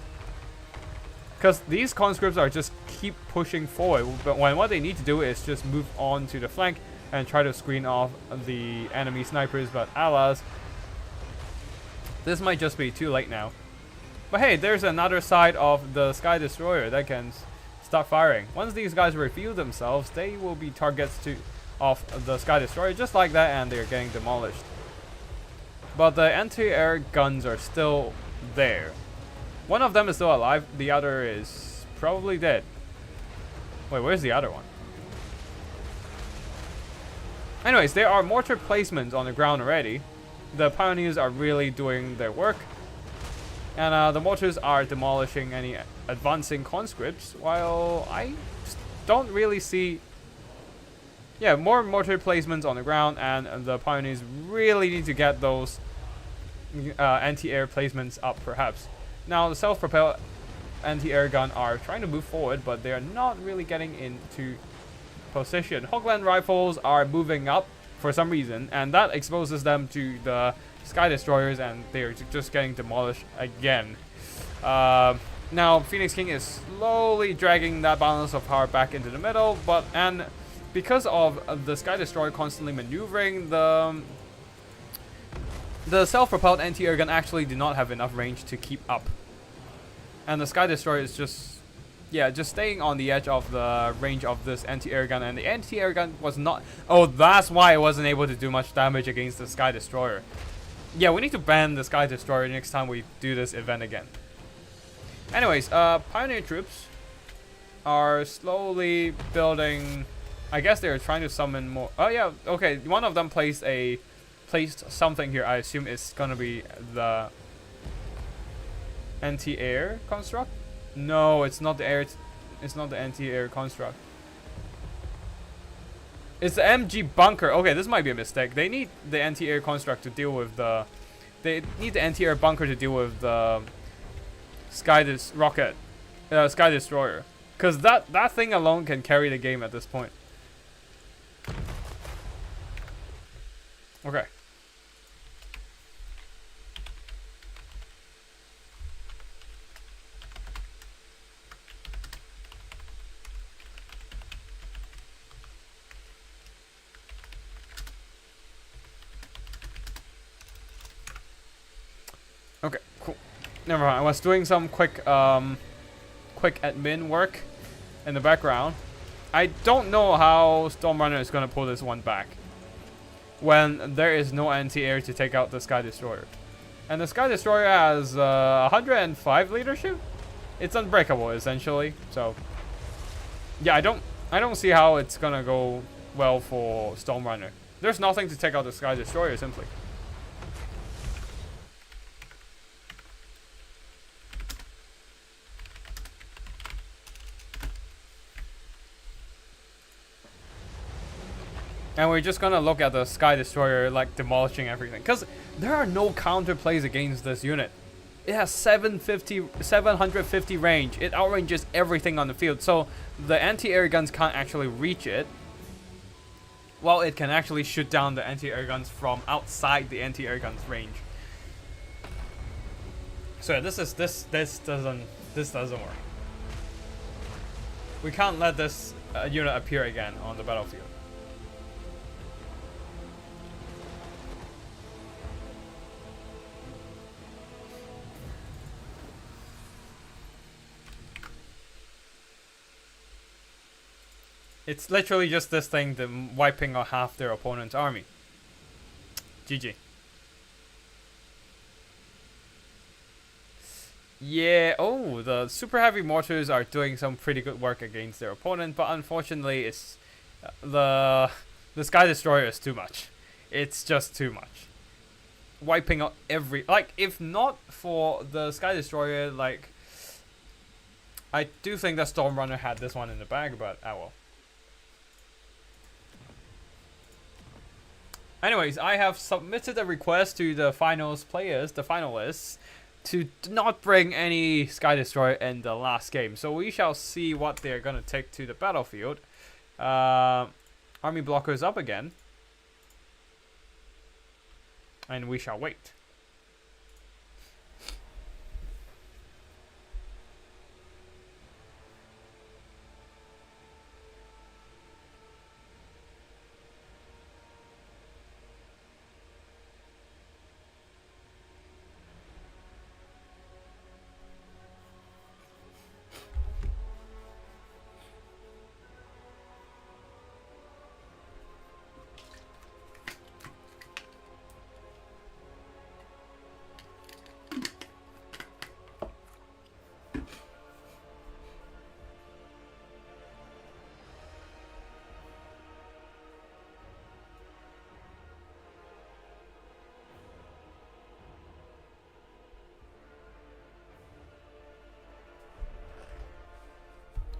Because these conscripts are just keep pushing forward, but when what they need to do is just move on to the flank and try to screen off the enemy snipers. But alas, this might just be too late now. But hey, there's another side of the Sky Destroyer that can start firing. Once these guys reveal themselves, they will be targets of the Sky Destroyer just like that, and they're getting demolished. But the anti-air guns are still there. One of them is still alive, the other is probably dead. Wait, where's the other one? Anyways, there are mortar placements on the ground already. the pioneers are really doing their work, and the mortars are demolishing any advancing conscripts, while I just don't really see. Yeah, more mortar placements on the ground, and the pioneers really need to get those anti-air placements up, perhaps. Now, the self-propelled anti-air gun are trying to move forward, but they are not really getting into position. Hogland rifles are moving up for some reason, and that exposes them to the Sky Destroyers, and they're just getting demolished again. Now, Phoenix King is slowly dragging that balance of power back into the middle, and because of the Sky Destroyer constantly maneuvering, the self-propelled anti-air gun actually did not have enough range to keep up. And the Sky Destroyer is just staying on the edge of the range of this anti-air gun, and the anti-air gun was not... Oh, that's why it wasn't able to do much damage against the Sky Destroyer. Yeah, we need to ban the Sky Destroyer next time we do this event again. Anyways, Pioneer troops are slowly building... I guess they're trying to summon more... Oh yeah, okay, one of them placed something here. I assume it's gonna be the anti-air construct? No, it's not the air. It's not the anti-air construct. It's the MG bunker. Okay, this might be a mistake. They need the anti-air construct to deal with the... They need the anti-air bunker to deal with the Sky Destroyer. Because that thing alone can carry the game at this point. Okay. Okay, cool. Never mind. I was doing some quick admin work in the background. I don't know how Stormrunner is gonna pull this one back when there is no anti-air to take out the Sky Destroyer. And the Sky Destroyer has 105 leadership. It's unbreakable essentially. So yeah, I don't see how it's gonna go well for Stormrunner. There's nothing to take out the Sky Destroyer simply. And we're just gonna look at the Sky Destroyer like demolishing everything, because there are no counter plays against this unit. It has 750 range. It outranges everything on the field, so the anti-air guns can't actually reach it. While it can actually shoot down the anti-air guns from outside the anti-air guns range. So yeah, this doesn't work. We can't let this unit appear again on the battlefield. It's literally just this thing wiping out half their opponent's army. GG. Yeah, oh, the super heavy mortars are doing some pretty good work against their opponent, but unfortunately it's the Sky Destroyer is too much. It's just too much. Wiping out every... Like, if not for the Sky Destroyer, like... I do think that Stormrunner had this one in the bag, but ah well. Anyways, I have submitted a request to the finalists, to not bring any Sky Destroyer in the last game. So we shall see what they're gonna take to the battlefield. Army blockers up again. And we shall wait.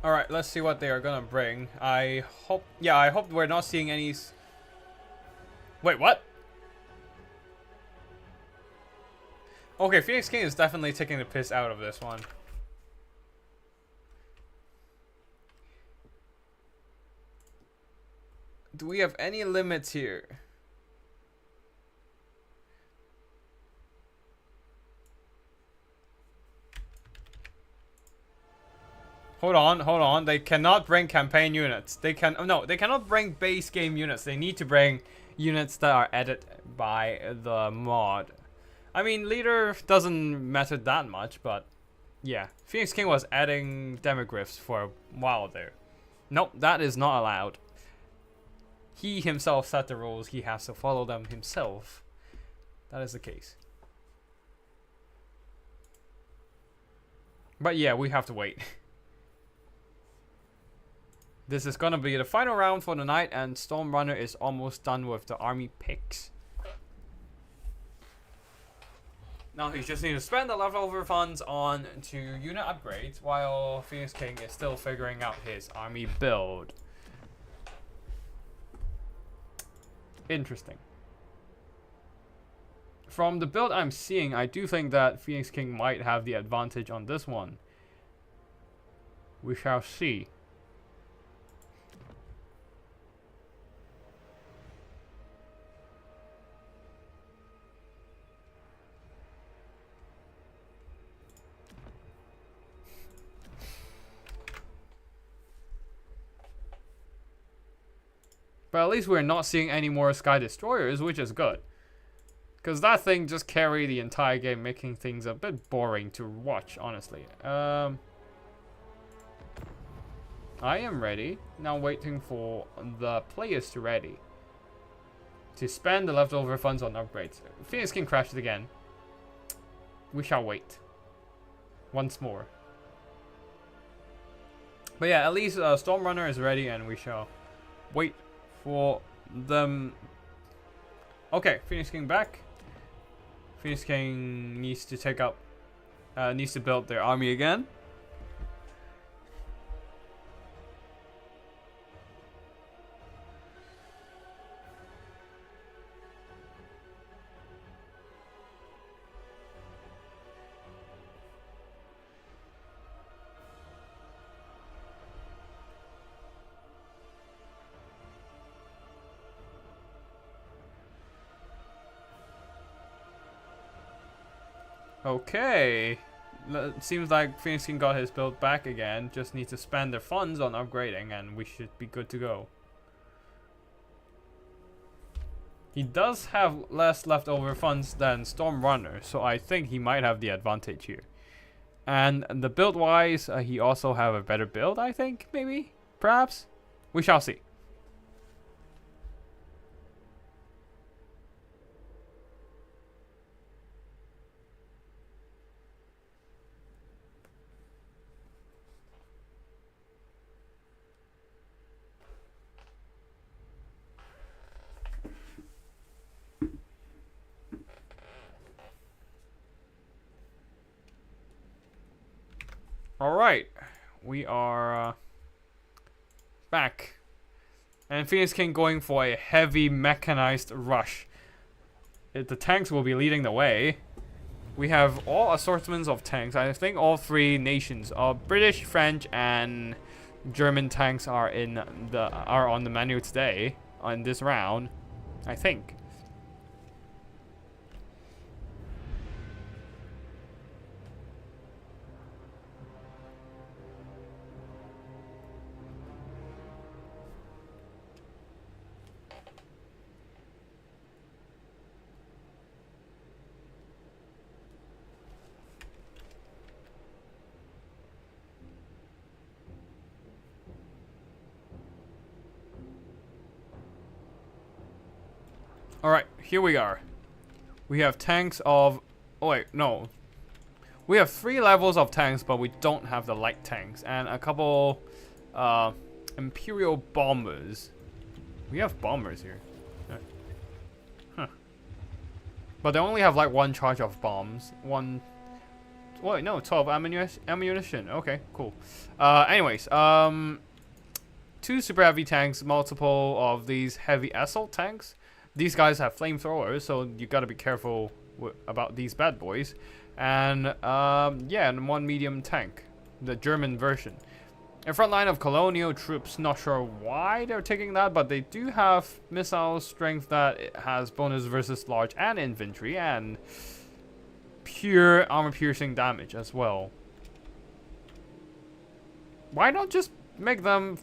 Alright, let's see what they are gonna bring. I hope... Yeah, I hope we're not seeing any... Wait, what? Okay, Phoenix King is definitely taking the piss out of this one. Do we have any limits here? Hold on. They cannot bring campaign units. They can no, they cannot bring base game units. They need to bring units that are added by the mod. I mean, leader doesn't matter that much, but yeah, Phoenix King was adding demogryphs for a while there. Nope, that is not allowed. He himself set the rules. He has to follow them himself. That is the case. But yeah, we have to wait. This is gonna be the final round for the night, and Stormrunner is almost done with the army picks. Now he just needs to spend the leftover funds on to unit upgrades, while Phoenix King is still figuring out his army build. Interesting. From the build I'm seeing, I do think that Phoenix King might have the advantage on this one. We shall see. But at least we're not seeing any more Sky Destroyers, which is good. Because that thing just carried the entire game, making things a bit boring to watch, honestly. I am ready. Now waiting for the players to ready. To spend the leftover funds on upgrades. Phoenix King crashed again. We shall wait. Once more. But yeah, at least Stormrunner is ready, and we shall wait for them. Okay, Phoenix King back. Phoenix King needs to take up, needs to build their army again. Okay, seems like Phoenix King got his build back again. Just need to spend their funds on upgrading, and we should be good to go. He does have less leftover funds than Stormrunner, so I think he might have the advantage here. And the build-wise, he also have a better build, I think, maybe, perhaps. We shall see. Alright, we are back. And Phoenix King going for a heavy mechanized rush. The tanks will be leading the way. We have all assortments of tanks. I think all three nations, British, French, and German tanks are on the menu today on this round, I think. Alright, here we are. We have tanks of... Oh wait, no. We have 3 levels of tanks, but we don't have the light tanks. And a couple Imperial bombers. We have bombers here. Huh. But they only have like 1 charge of bombs. Wait, no, 12 ammunition. Okay, cool. Anyways, 2 super heavy tanks, multiple of these heavy assault tanks. These guys have flamethrowers, so you gotta be careful about these bad boys. And yeah, and 1 medium tank, the German version. A front line of colonial troops, not sure why they're taking that, but they do have missile strength that it has bonus versus large and infantry, and pure armor piercing damage as well. Why not just make them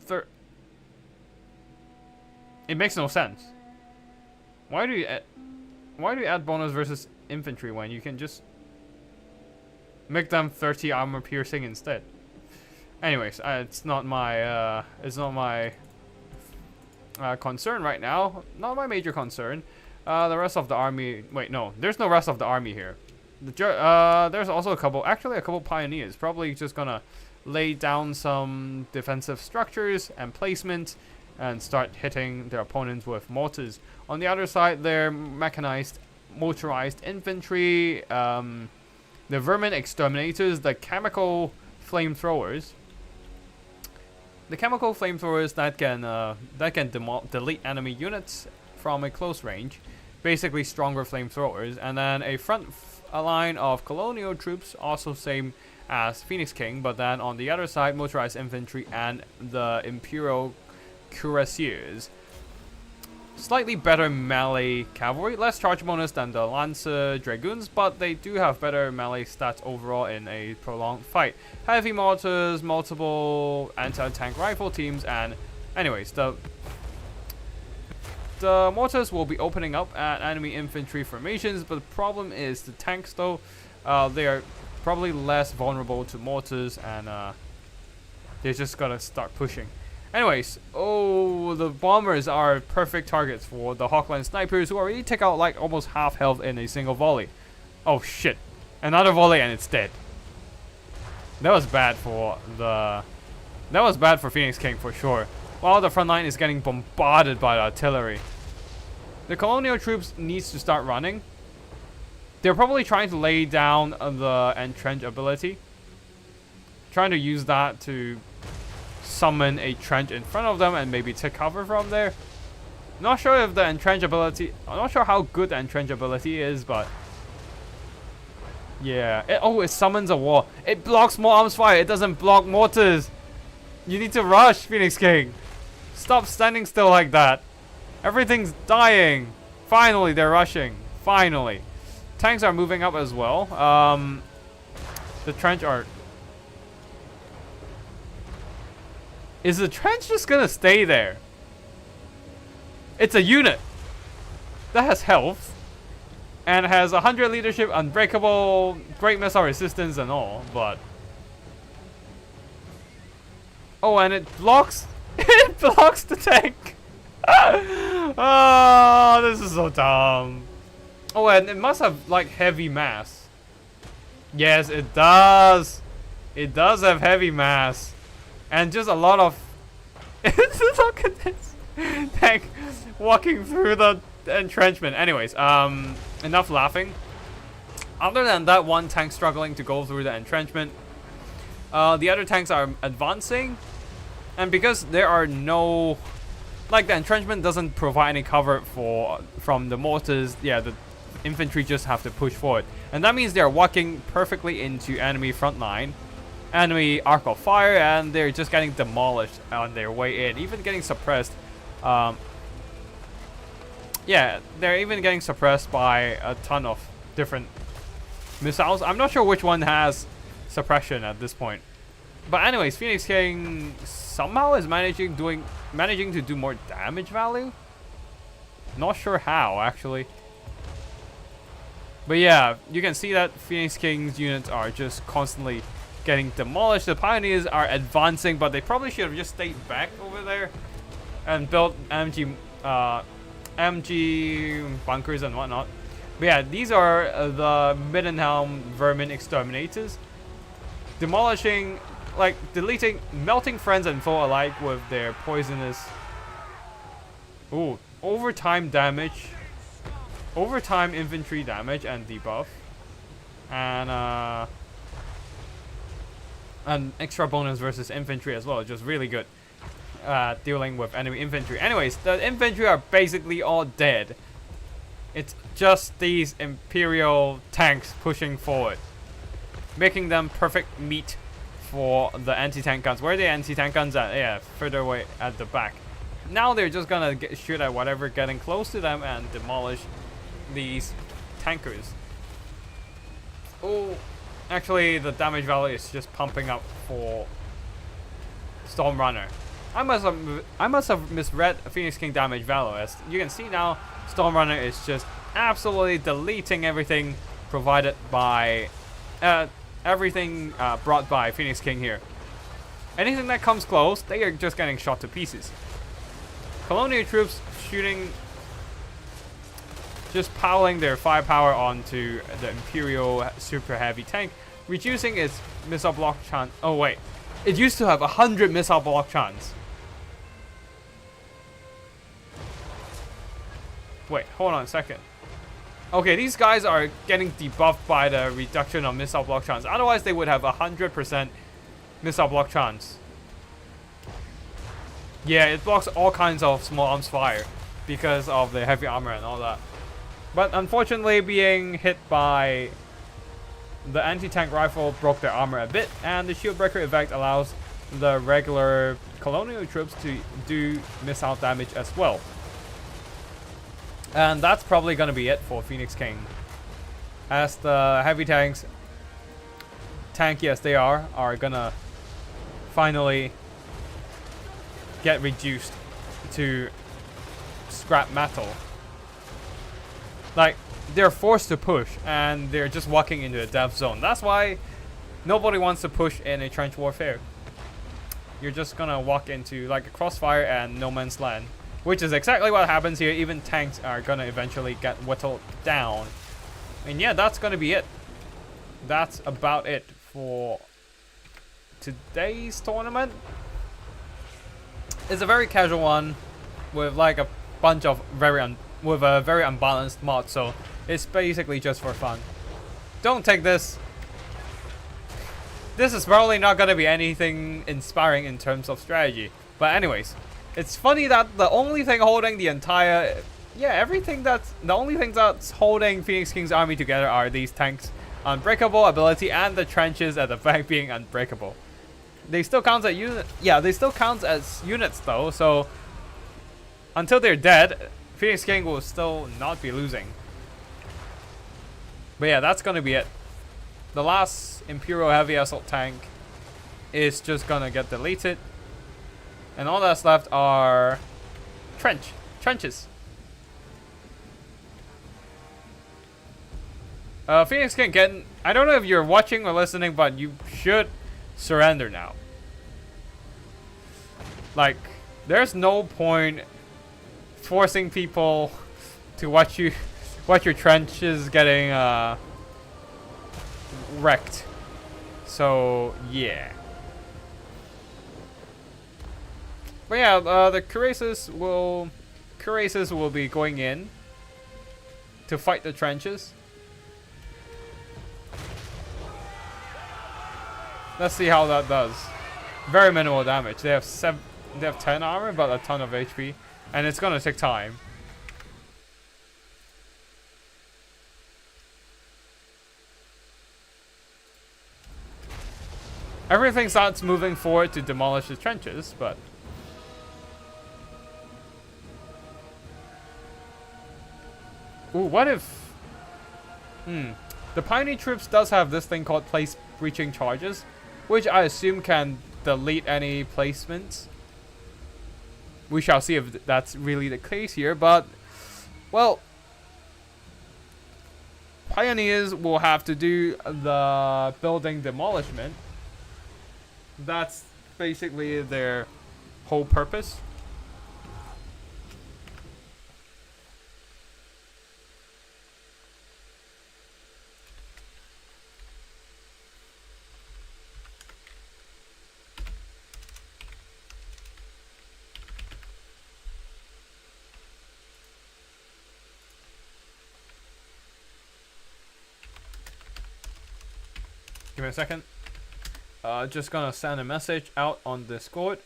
it makes no sense. Why do you add bonus versus infantry when you can just make them 30 armor piercing instead? Anyways, it's not my concern right now. Not my major concern. The rest of the army. Wait, no, there's no rest of the army here. There's also a couple pioneers. Probably just gonna lay down some defensive structures and placement, and start hitting their opponents with mortars. On the other side, they're mechanized, motorized infantry, the vermin exterminators, the chemical flamethrowers. The chemical flamethrowers that can delete enemy units from a close range, basically stronger flamethrowers, and then a line of colonial troops, also same as Phoenix King, but then on the other side, motorized infantry and the Imperial cuirassiers. Slightly better melee cavalry, less charge bonus than the Lancer Dragoons, but they do have better melee stats overall in a prolonged fight. Heavy mortars, multiple anti-tank rifle teams, and anyways, the mortars will be opening up at enemy infantry formations, but the problem is the tanks though. They are probably less vulnerable to mortars, and they're just gotta start pushing. Anyways, oh, the bombers are perfect targets for the Hawkline snipers, who already take out like almost half health in a single volley. Oh shit, another volley and it's dead. That was bad for Phoenix King for sure. While the front line is getting bombarded by the artillery. The colonial troops needs to start running. They're probably trying to lay down the entrench ability, trying to use that to summon a trench in front of them and maybe take cover from there. Not sure if the entrench ability, I'm not sure how good the entrench ability is, but yeah. It summons a wall. It blocks more arms fire. It doesn't block mortars. You need to rush, Phoenix King. Stop standing still like that. Everything's dying. Finally, they're rushing. Finally. Tanks are moving up as well. The trench are... Is the trench just gonna stay there? It's a unit that has health and has 100 leadership, unbreakable, great missile resistance and all, but... Oh, and it blocks... it blocks the tank! Oh, this is so dumb. Oh, and it must have, like, heavy mass. Yes, it does. It does have heavy mass. And just a lot of... Look at this tank walking through the entrenchment. Anyways, enough laughing. Other than that one tank struggling to go through the entrenchment, the other tanks are advancing. And because there are no... Like, the entrenchment doesn't provide any cover from the mortars, yeah, the infantry just have to push forward. And that means they're walking perfectly into enemy front line, enemy arc of fire, and they're just getting demolished on their way in, even getting suppressed. Yeah, they're even getting suppressed by a ton of different missiles. I'm not sure which one has suppression at this point. But anyways, Phoenix King somehow is managing to do more damage value. Not sure how, actually. But yeah, you can see that Phoenix King's units are just constantly getting demolished. The Pioneers are advancing, but they probably should have just stayed back over there and built MG bunkers and whatnot. But yeah, these are the Middenhelm vermin exterminators, demolishing, like, melting friends and foe alike with their poisonous... Ooh, overtime damage, overtime infantry damage and debuff, and an extra bonus versus infantry as well, just really good dealing with enemy infantry. Anyways, the infantry are basically all dead. It's just these Imperial tanks pushing forward, making them perfect meat for the anti-tank guns. Where are the anti-tank guns at? Yeah, further away at the back. Now they're just gonna shoot at whatever getting close to them and demolish these tankers. Oh, actually the damage value is just pumping up for Storm Runner. I must have misread Phoenix King damage value. As you can see now, Storm Runner is just absolutely deleting everything provided by everything brought by Phoenix King here. Anything that comes close, they are just getting shot to pieces. Colonial troops shooting, just piling their firepower onto the Imperial super heavy tank, reducing its missile block chance. Oh wait, it used to have 100 missile block chance. Wait, hold on a second. Okay, these guys are getting debuffed by the reduction of missile block chance. Otherwise, they would have 100% missile block chance. Yeah, it blocks all kinds of small arms fire because of the heavy armor and all that. But unfortunately, being hit by the anti-tank rifle broke their armor a bit, and the shield breaker effect allows the regular colonial troops to do missile damage as well. And that's probably going to be it for Phoenix King. As the heavy tanks, tanky as they are going to finally get reduced to scrap metal. Like, they're forced to push, and they're just walking into a death zone. That's why nobody wants to push in a trench warfare. You're just going to walk into like a crossfire and no man's land. Which is exactly what happens here. Even tanks are gonna eventually get whittled down. And yeah, that's gonna be it. That's about it for today's tournament. It's a very casual one with like a bunch of with a very unbalanced mod, so it's basically just for fun. Don't take this. This is probably not gonna be anything inspiring in terms of strategy. But anyways, it's funny that the only thing holding the entire, the only things that's holding Phoenix King's army together are these tanks' unbreakable ability and the trenches at the back being unbreakable. They still count as they still count as units though, so until they're dead, Phoenix King will still not be losing. But yeah, that's gonna be it. The last Imperial heavy assault tank is just gonna get deleted. And all that's left are trenches. Phoenix King, I don't know if you're watching or listening, but you should surrender now. Like, there's no point forcing people to watch your trenches getting wrecked. So yeah. But yeah, the cuirassiers will be going in to fight the trenches. Let's see how that does. Very minimal damage. They have 10 armor, but a ton of HP, and it's gonna take time. Everything starts moving forward to demolish the trenches, but ooh, what if... The Pioneer troops does have this thing called place breaching charges, which I assume can delete any placements. We shall see if that's really the case here, but... Well... Pioneers will have to do the building demolishment. That's basically their whole purpose. Give me a second. Just gonna send a message out on Discord.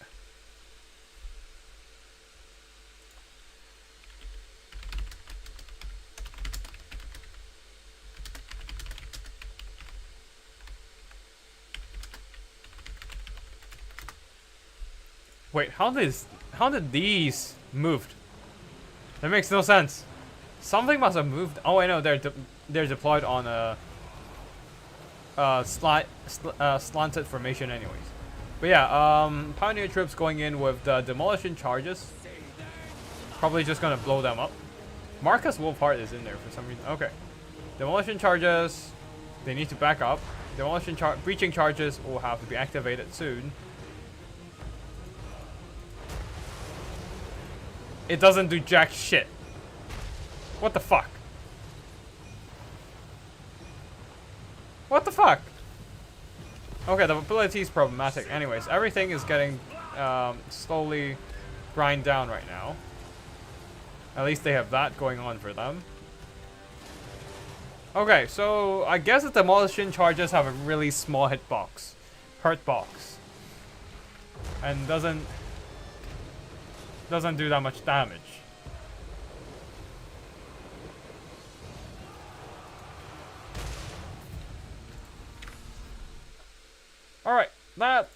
Wait, how did these moved? That makes no sense. Something must have moved. Oh, I know they're deployed on a slanted formation, anyways. But yeah, Pioneer troops going in with the demolition charges. Probably just gonna blow them up. Marcus Wolfhard is in there for some reason. Okay, demolition charges. They need to back up. Breaching charges will have to be activated soon. It doesn't do jack shit. What the fuck? What the fuck? Okay, the ability is problematic. Anyways, everything is getting slowly grind down right now. At least they have that going on for them. Okay, so I guess the demolition charges have a really small hurt box, and doesn't do that much damage. Alright,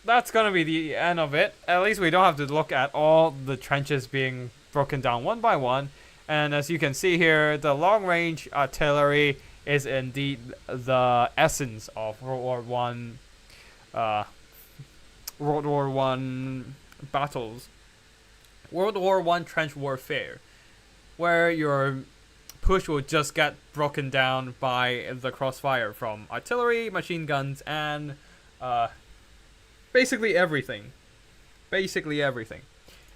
that's gonna be the end of it. At least we don't have to look at all the trenches being broken down one by one. And as you can see here, the long-range artillery is indeed the essence of World War One battles. World War One trench warfare, where your push will just get broken down by the crossfire from artillery, machine guns, and basically everything.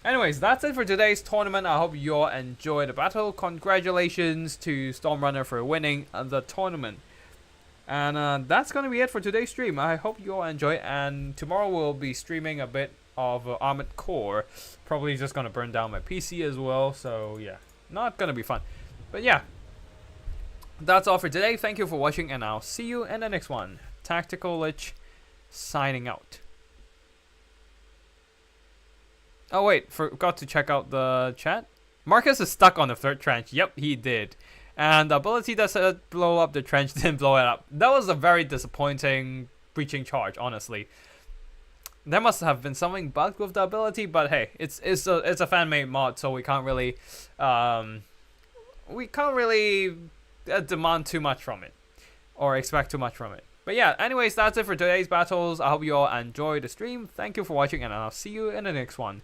Anyways, that's it for today's tournament. I hope you all enjoyed the battle. Congratulations to Stormrunner for winning the tournament. And that's gonna be it for today's stream. I hope you all enjoy, and tomorrow we'll be streaming a bit of Armored Core. Probably just gonna burn down my PC as well, so yeah, not gonna be fun. But yeah, that's all for today. Thank you for watching, and I'll see you in the next one. Tactical Lich signing out. Oh wait, forgot to check out the chat. Marcus is stuck on the third trench. Yep, he did. And the ability that said blow up the trench didn't blow it up. That was a very disappointing breaching charge, honestly. There must have been something bugged with the ability, but hey, it's a fan-made mod, so we can't really demand too much from it or expect too much from it. But yeah, anyways, that's it for today's battles. I hope you all enjoyed the stream. Thank you for watching, and I'll see you in the next one.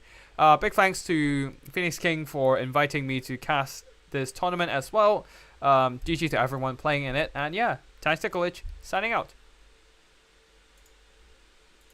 Big thanks to Phoenix King for inviting me to cast this tournament as well. GG to everyone playing in it, and yeah, Tactical Lich signing out.